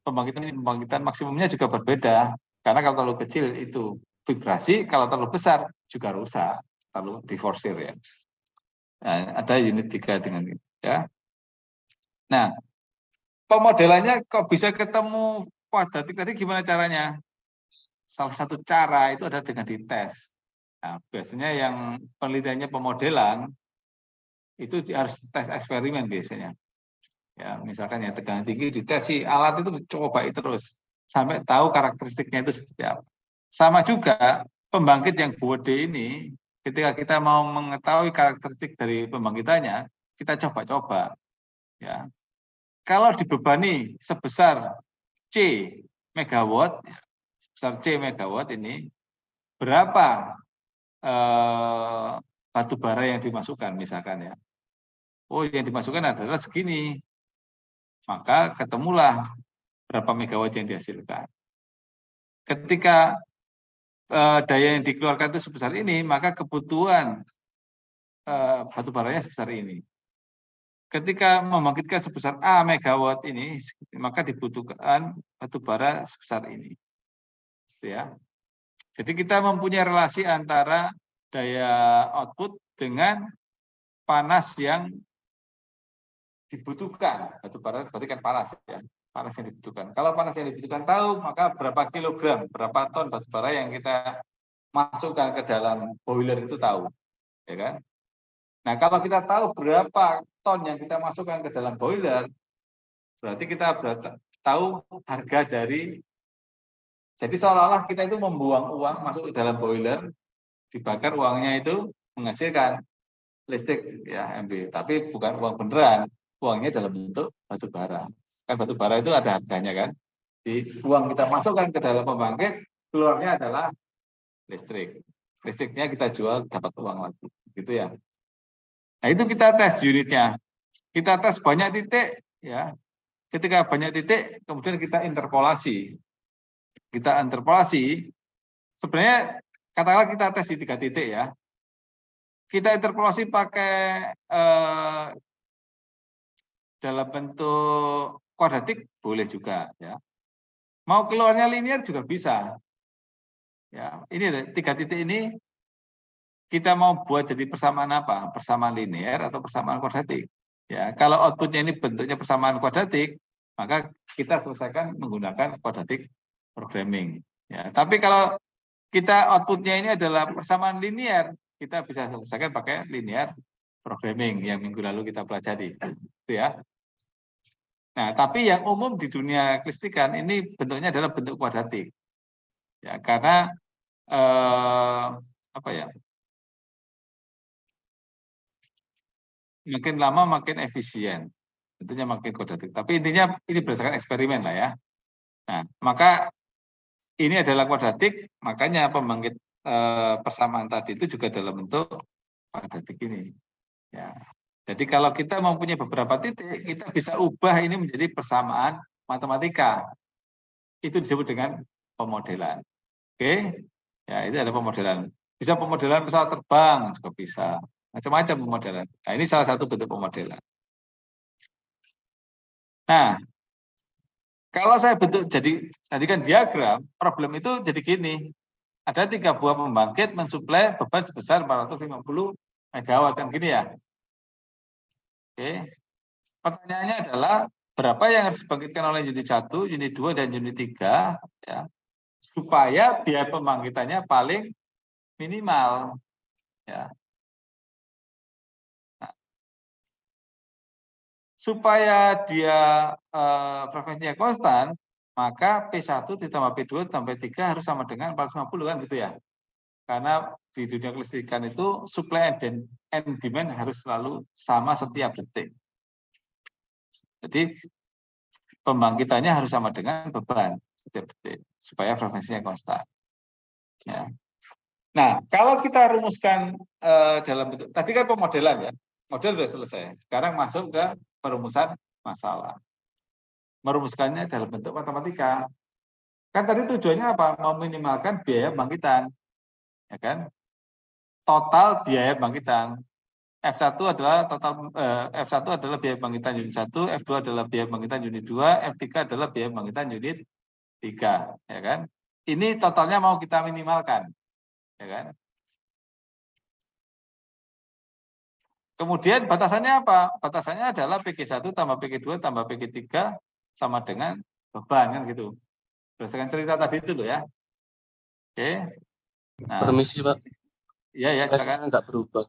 pembangkitan maksimumnya juga berbeda karena kalau terlalu kecil itu vibrasi, kalau terlalu besar juga rusak, terlalu diforsir ya. Nah, ada unit 3 dengan itu ya. Nah, pemodelannya kok bisa ketemu kuadratik tadi gimana caranya? Salah satu cara itu ada dengan dites. Nah, biasanya yang penelitiannya pemodelan itu harus tes eksperimen biasanya. Ya, misalkan ya tegangan tinggi dites si alat itu dicobai terus sampai tahu karakteristiknya itu seperti apa. Sama juga pembangkit yang Bode ini, ketika kita mau mengetahui karakteristik dari pembangkitannya, kita coba-coba. Ya, kalau dibebani sebesar C megawatt, sebesar C megawatt ini, berapa batu bara yang dimasukkan misalkan ya. Oh, yang dimasukkan adalah segini. Maka ketemulah berapa megawatt yang dihasilkan. Ketika daya yang dikeluarkan itu sebesar ini, maka kebutuhan batu baranya sebesar ini. Ketika membangkitkan sebesar A megawatt ini, maka dibutuhkan batu bara sebesar ini. Ya. Jadi kita mempunyai relasi antara daya output dengan panas yang dibutuhkan. Batu bara berarti kan panas ya. Panas yang dibutuhkan. Kalau panas yang dibutuhkan tahu, maka berapa kilogram, berapa ton batu bara yang kita masukkan ke dalam boiler itu tahu, ya kan? Nah, kalau kita tahu berapa ton yang kita masukkan ke dalam boiler, berarti kita tahu harga dari. Jadi seolah-olah kita itu membuang uang masuk ke dalam boiler, dibakar uangnya itu menghasilkan listrik ya MB, tapi bukan uang beneran, uangnya dalam bentuk batu bara. Kan batu bara itu ada harganya kan. Di uang kita masukkan ke dalam pembangkit, keluarnya adalah listrik. Listriknya kita jual dapat uang lagi, gitu ya. Nah, itu kita tes unitnya. Kita tes banyak titik ya. Ketika banyak titik, kemudian kita interpolasi. Kita interpolasi, sebenarnya katakanlah kita tes di 3 titik ya. Kita interpolasi pakai dalam bentuk kuadratik boleh juga ya. Mau keluarnya linear juga bisa. Ya, ini 3 titik ini kita mau buat jadi persamaan apa? Persamaan linear atau persamaan kuadratik. Ya, kalau outputnya ini bentuknya persamaan kuadratik, maka kita selesaikan menggunakan kuadratik programming. Ya, tapi kalau kita outputnya ini adalah persamaan linear, kita bisa selesaikan pakai linear programming yang minggu lalu kita pelajari. Itu ya. Nah, tapi yang umum di dunia kelistrikan ini bentuknya adalah bentuk kuadratik. Ya, karena apa ya? Makin lama makin efisien. Tentunya makin kuadratik. Tapi intinya ini berdasarkan eksperimen lah ya. Nah, maka ini adalah kuadratik, makanya pembangkit persamaan tadi itu juga dalam bentuk kuadratik ini. Ya. Jadi kalau kita mempunyai beberapa titik, kita bisa ubah ini menjadi persamaan matematika. Itu disebut dengan pemodelan. Oke? Ya, itu ada pemodelan. Bisa pemodelan pesawat terbang juga bisa. Macam-macam pemodelan. Nah, ini salah satu bentuk pemodelan. Nah, kalau saya bentuk jadikan diagram, problem itu jadi gini. Ada 3 buah pembangkit mensuplai beban sebesar 450 megawatt kan gini ya. Oke. Pertanyaannya adalah berapa yang harus dibangkitkan oleh unit 1, unit 2 dan unit 3 ya, supaya biaya pembangkitannya paling minimal ya. Nah, supaya dia frekuensinya konstan, maka P1 ditambah P2 ditambah P3 harus sama dengan 450 kan gitu ya. Karena di dunia kelistrikan itu supply and demand harus selalu sama setiap detik. Jadi pembangkitannya harus sama dengan beban setiap detik supaya frekuensinya konstan. Ya. Nah, kalau kita rumuskan dalam bentuk tadi kan pemodelan ya, model sudah selesai. Sekarang masuk ke perumusan masalah. Merumuskannya dalam bentuk matematika. Kan tadi tujuannya apa? Meminimalkan biaya pembangkitan, ya kan? Total biaya pembangkitan. F1 adalah F1 adalah biaya pembangkitan unit 1, F2 adalah biaya pembangkitan unit 2, F3 adalah biaya pembangkitan unit 3, ya kan? Ini totalnya mau kita minimalkan, ya kan? Kemudian batasannya apa? Batasannya adalah PG1 tambah PG2 tambah PG3 sama dengan beban kan gitu. Berdasarkan cerita tadi itu loh ya. Oke. Nah, Permisi Pak, iya ya silakan. slide-nya nggak berubah.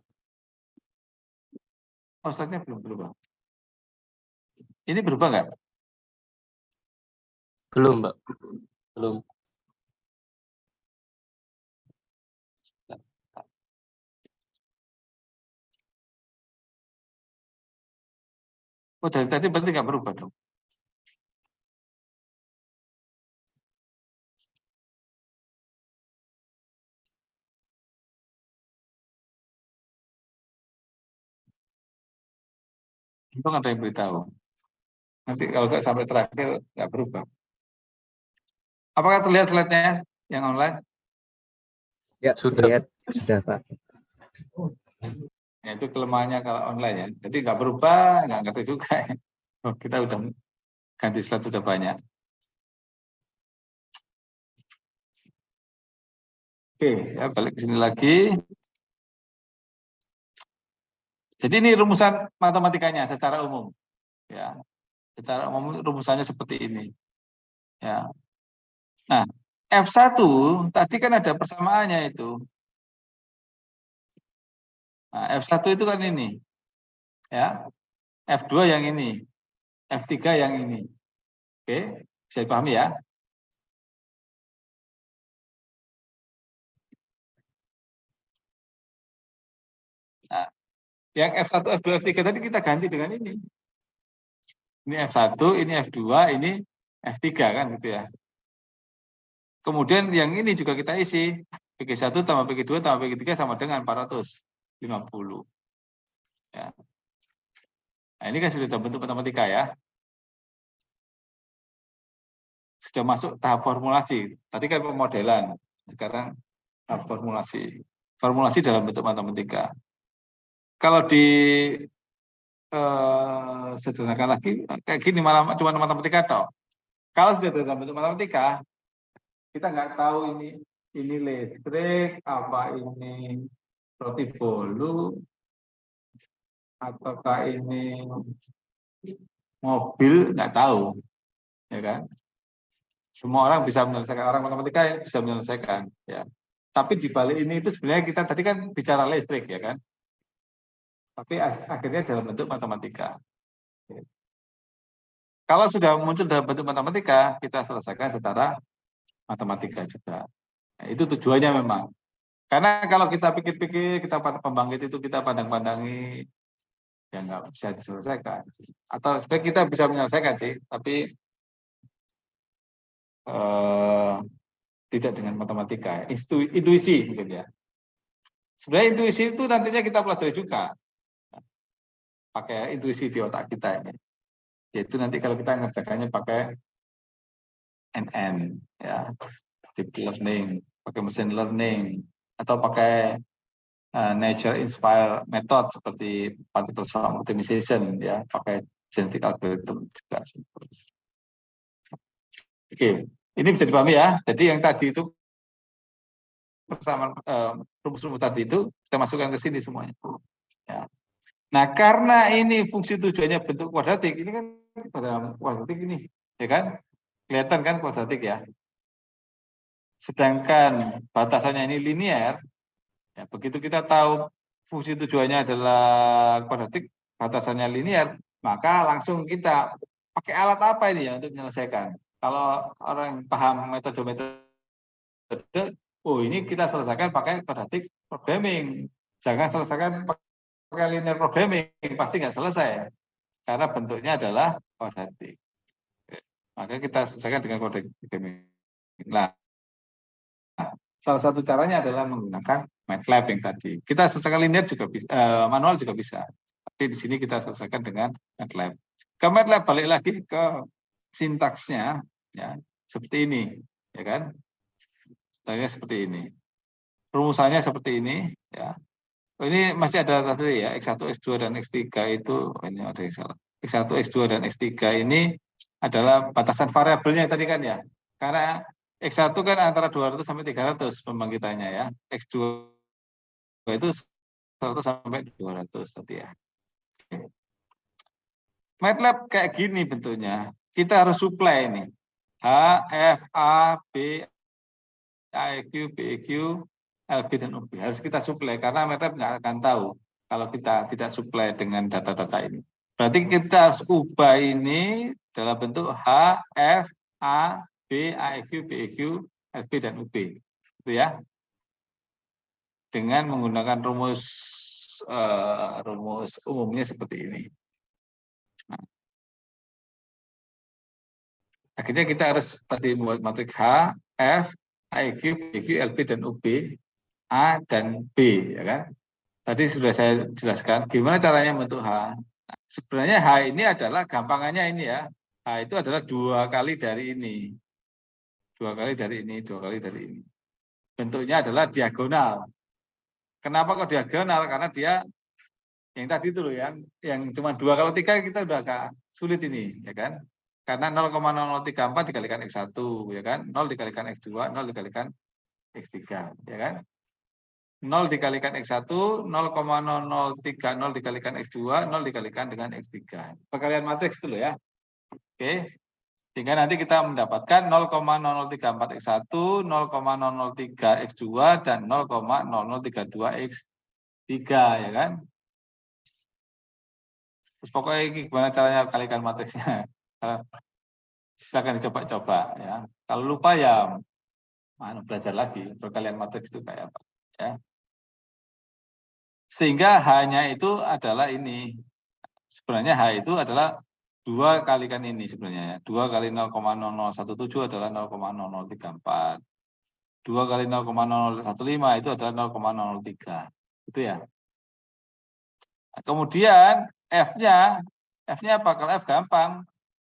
Oh, slide-nya belum berubah. Ini berubah nggak? Belum Pak, belum. Oh, dari tadi berarti nggak berubah dong. Untung ada yang beritahu. Nanti kalau nggak sampai terakhir nggak berubah. Apakah terlihat slide-nya yang online? Ya, Sudah. terlihat sudah Pak. Ya, itu kelemahannya kalau online ya. Jadi nggak berubah, nggak ngerti juga. Ya. Oh, kita udah ganti slide sudah banyak. Oke, ya balik ke sini lagi. Jadi ini rumusan matematikanya secara umum. Ya, secara umum rumusannya seperti ini. Ya. Nah, F1 tadi kan ada persamaannya itu. Nah, F1 itu kan ini. Ya. F2 yang ini. F3 yang ini. Oke, bisa dipahami ya? Nah, yang F1, F2, F3 tadi kita ganti dengan ini. Ini F1, ini F2, ini F3 kan gitu ya. Kemudian yang ini juga kita isi. PG1 tambah PG2 tambah PG3 sama dengan 450. Ya. Nah, ini kan sudah dalam bentuk matematika ya. Sudah masuk tahap formulasi. Tadi kan pemodelan. Sekarang tahap formulasi. Formulasi dalam bentuk matematika. Kalau di sederhanakan lagi, kayak gini malah cuma matematika toh. Kalau sudah dalam bentuk matematika, kita nggak tahu ini listrik, apa ini roti bolu, ataukah ini mobil, nggak tahu, ya kan? Semua orang bisa menyelesaikan, orang matematika bisa menyelesaikan, ya. Tapi di balik ini itu sebenarnya kita tadi kan bicara listrik ya kan. Tapi akhirnya dalam bentuk matematika. Kalau sudah muncul dalam bentuk matematika, kita selesaikan secara matematika juga. Nah, itu tujuannya memang. Karena kalau kita pikir-pikir, kita pembangkit itu kita pandang-pandangi, ya nggak bisa diselesaikan. Atau sebenarnya kita bisa menyelesaikan sih, tapi tidak dengan matematika, intuisi mungkin ya. Sebenarnya intuisi itu nantinya kita pelajari juga, pakai intuisi di otak kita ini. Yaitu nanti kalau kita ngerjakannya pakai NN, ya, deep learning, pakai machine learning, atau pakai nature inspired method seperti particle swarm optimization, ya, pakai genetic algorithm juga. Oke, ini bisa dipahami ya. Jadi yang tadi itu persamaan rumus-rumus tadi itu kita masukkan ke sini semuanya. Ya. Nah, karena ini fungsi tujuannya bentuk kuadratik, ini kan pada kuadratik ini, ya kan? Kelihatan kan kuadratik ya. Sedangkan batasannya ini linear, ya, begitu kita tahu fungsi tujuannya adalah kuadratik, batasannya linear, maka langsung kita pakai alat apa ini ya untuk menyelesaikan. Kalau orang paham metode-metode, oh ini kita selesaikan pakai quadratic programming. Jangan selesaikan pakai linear programming, pasti nggak selesai. Karena bentuknya adalah quadratic. Maka kita selesaikan dengan quadratic programming. Nah, salah satu caranya adalah menggunakan MATLAB yang tadi. Kita selesaikan linear juga bisa, manual juga bisa. Tapi di sini kita selesaikan dengan MATLAB. Ke MATLAB balik lagi ke sintaksnya, ya seperti ini, ya kan? Seperti ini. Rumusannya seperti ini, ya. Ini masih ada tadi ya, X1, X2 dan X3 itu, ini ada yang salah. X1, X2 dan X3 ini adalah batasan variabelnya tadi kan ya. Karena X1 kan antara 200 sampai 300 pembangkitannya ya. X2 itu 100 sampai 200 tadi ya. MATLAB kayak gini bentuknya. Kita harus supply ini. H, F, A, B, AEQ, BEQ, LB, dan UB. Harus kita supply, karena MATLAB nggak akan tahu kalau kita tidak supply dengan data-data ini. Berarti kita harus ubah ini dalam bentuk H, F, A, B, AEQ, BEQ, LB, dan UB. Itu ya. Dengan menggunakan rumus umumnya seperti ini. Nah, akhirnya kita harus tadi membuat matrik H, F, AEQ, BEQ, LB, dan UB, A, dan B, ya kan? Tadi sudah saya jelaskan gimana caranya membentuk H. Nah, sebenarnya H ini adalah gampangannya ini ya. H itu adalah 2 kali dari ini. 2 kali dari ini, 2 kali dari ini. Bentuknya adalah diagonal. Kenapa kok diagonal? Karena dia yang tadi itu loh yang cuma 2 kalau 3 kita udah agak sulit ini, ya kan? Karena 0,0034 dikalikan X1, ya kan? 0 dikalikan X2, 0 dikalikan X3, ya kan? 0 dikalikan X1, 0,0030 dikalikan X2, 0 dikalikan dengan X3. Perkalian matriks itu loh ya. Oke. Sehingga nanti kita mendapatkan 0,0034 X1, 0,003 X2, dan 0,0032 X3, ya kan? Terus pokoknya gimana caranya kalikan matriksnya. Silakan dicoba-coba ya. Kalau lupa ya belajar lagi perkalian matriks itu kayak apa ya. Sehingga H-nya itu adalah ini. Sebenarnya H itu adalah 2 kalikan ini sebenarnya. 2 kali 0,0017 adalah 0,0034. 2 kali 0,0015 itu adalah 0,003. Itu ya. Nah, kemudian F-nya apa? Kalau F gampang.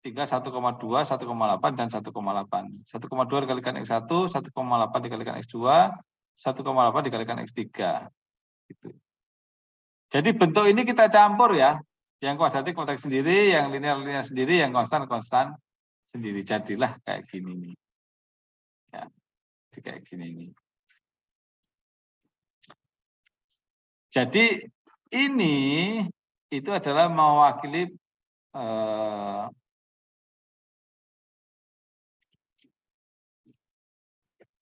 Tinggal 1,2, 1,8, dan 1,8. 1,2 dikalikan X1, 1,8 dikalikan X2, 1,8 dikalikan X3. Gitu. Jadi bentuk ini kita campur ya. Yang kuadratik sendiri, yang linear sendiri, yang konstan sendiri. Jadilah kayak gini nih. Ya, jadi kayak gini nih. Jadi ini itu adalah mewakili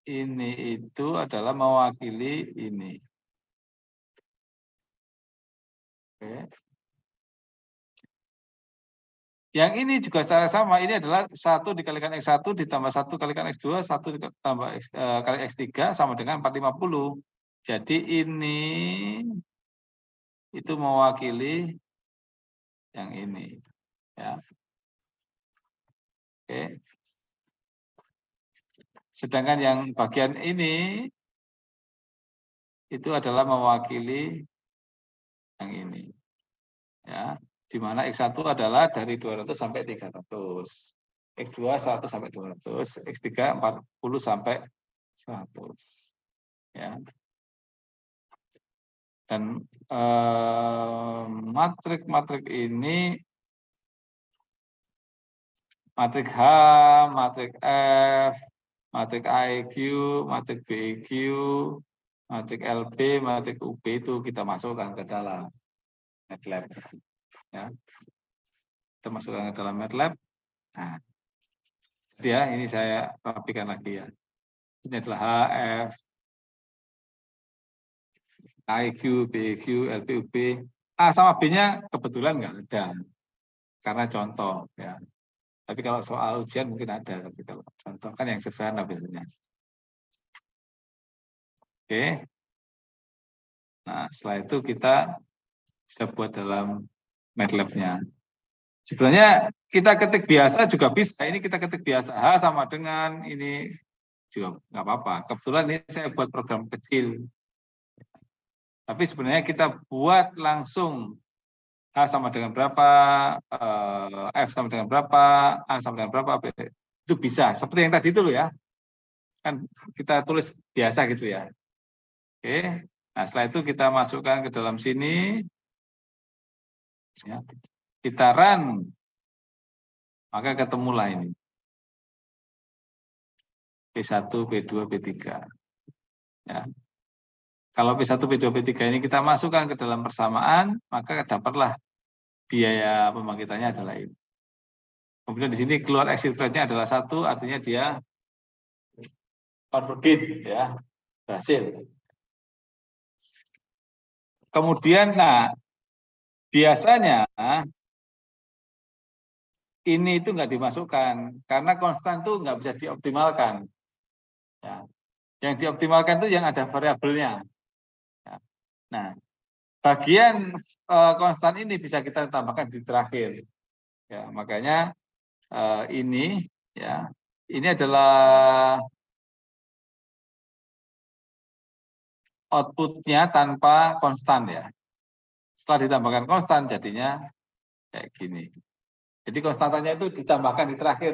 ini itu adalah mewakili ini. Oke. Yang ini juga cara sama, ini adalah 1 dikalikan X1 ditambah 1 kalikan X2, 1 ditambah kali X3 sama dengan 450. Jadi ini itu mewakili yang ini. Ya. Oke. Sedangkan yang bagian ini itu adalah mewakili yang ini. Ya, di mana X1 adalah dari 200 sampai 300. X2 100 sampai 200, X3 40 sampai 100. Ya. Dan matrik-matrik ini matrik H, matrik F, matrik AEQ, matrik BEQ, matrik LB, matrik UB itu kita masukkan ke dalam MATLAB. Ya. Kita masukkan ke dalam MATLAB. Nah, dia ini saya rapikan lagi ya. Ini adalah HF, AEQ, BEQ, LB, UB. A sama B-nya kebetulan nggak ada. Karena contoh ya. Tapi kalau soal ujian mungkin ada, tapi kalau contoh kan yang sederhana biasanya. Oke. Nah, setelah itu kita bisa buat dalam MATLAB-nya. Sebenarnya kita ketik biasa juga bisa. Ini kita ketik biasa H sama dengan ini juga nggak apa-apa. Kebetulan ini saya buat program kecil. Tapi sebenarnya kita buat langsung H sama dengan berapa, F sama dengan berapa, A sama dengan berapa, itu bisa. Seperti yang tadi itu loh ya. Kan kita tulis biasa gitu ya. Oke. Nah, setelah itu kita masukkan ke dalam sini. Ya. Kita run. Maka ketemulah ini. P1, P2, P3. Ya. Kalau P1, P2, P3 ini kita masukkan ke dalam persamaan, maka dapatlah biaya pembangkitannya adalah ini. Kemudian di sini keluar exit rate-nya adalah 1, artinya dia convergent ya, berhasil. Kemudian, nah biasanya ini itu nggak dimasukkan karena konstan itu nggak bisa dioptimalkan. Ya. Yang dioptimalkan itu yang ada variabelnya. Ya. Nah, bagian konstan ini bisa kita tambahkan di terakhir. Ya, makanya ini ya, ini adalah outputnya tanpa konstan ya. Setelah ditambahkan konstan jadinya kayak gini. Jadi konstantanya itu ditambahkan di terakhir,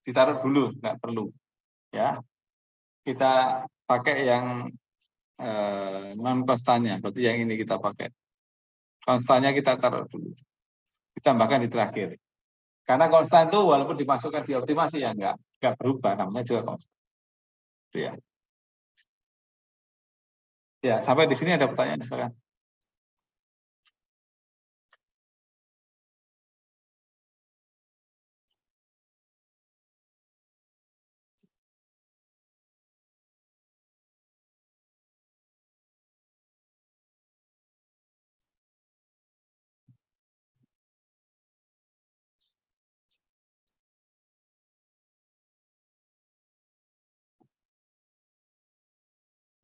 ditaruh dulu, nggak perlu. Ya, kita pakai yang non konstannya, berarti yang ini kita pakai. Konstannya kita taruh dulu, ditambahkan di terakhir. Karena konstan itu walaupun dimasukkan di optimasi ya nggak berubah, namanya juga konstan. Itu ya. Ya, sampai di sini ada pertanyaan silakan.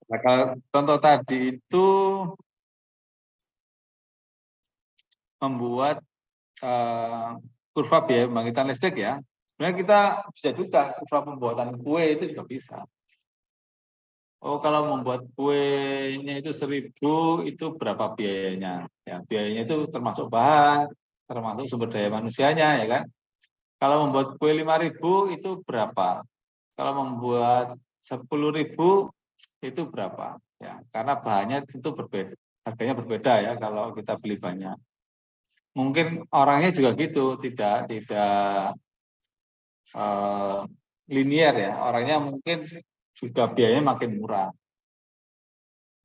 Nah, kalau contoh tadi itu membuat kurva biaya pembangkitan listrik ya. Sebenarnya kita bisa juga kurva pembuatan kue itu juga bisa. Oh, kalau membuat kuenya itu 1.000 itu berapa biayanya? Ya, biayanya itu termasuk bahan, termasuk sumber daya manusianya ya kan. Kalau membuat kue 5.000 itu berapa? Kalau membuat 10.000 itu berapa? Ya, karena bahannya itu berbeda, harganya berbeda ya kalau kita beli banyak. Mungkin orangnya juga gitu, tidak linier ya. Orangnya mungkin juga biayanya makin murah.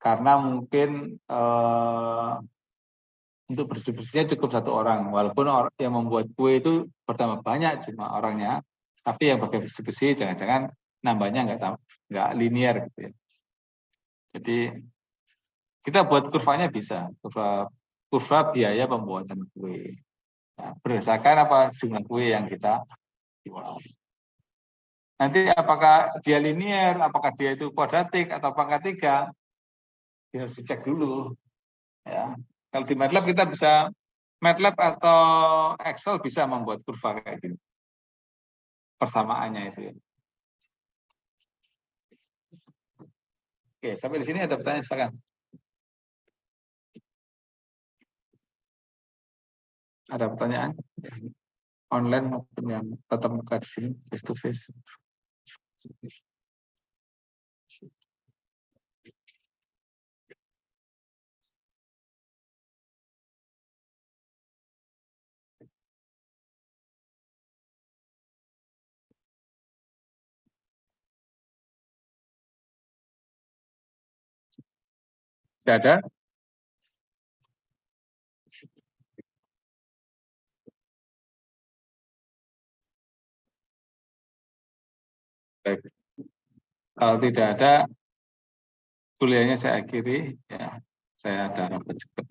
Karena mungkin untuk bersih-bersihnya cukup 1 orang. Walaupun orang yang membuat kue itu pertama banyak cuma orangnya, tapi yang pakai bersih-bersih jangan-jangan nambahnya nggak nggak linear gitu ya. Jadi kita buat kurvanya bisa, kurva biaya pembuatan kue. Nah, berdasarkan apa jumlah kue yang kita jual. Nanti apakah dia linear, apakah dia itu kuadratik atau pangkat 3, harus dicek dulu. Ya. Kalau di MATLAB kita bisa, MATLAB atau Excel bisa membuat kurva kayak gini. Persamaannya itu ya. Oke, sampai di sini ada pertanyaan, silakan. Ada pertanyaan? Online maupun yang tatap muka di sini, face to face. Tidak ada? Baik. Kalau tidak ada, kuliahnya saya akhiri. Ya, saya ada rapat cepat.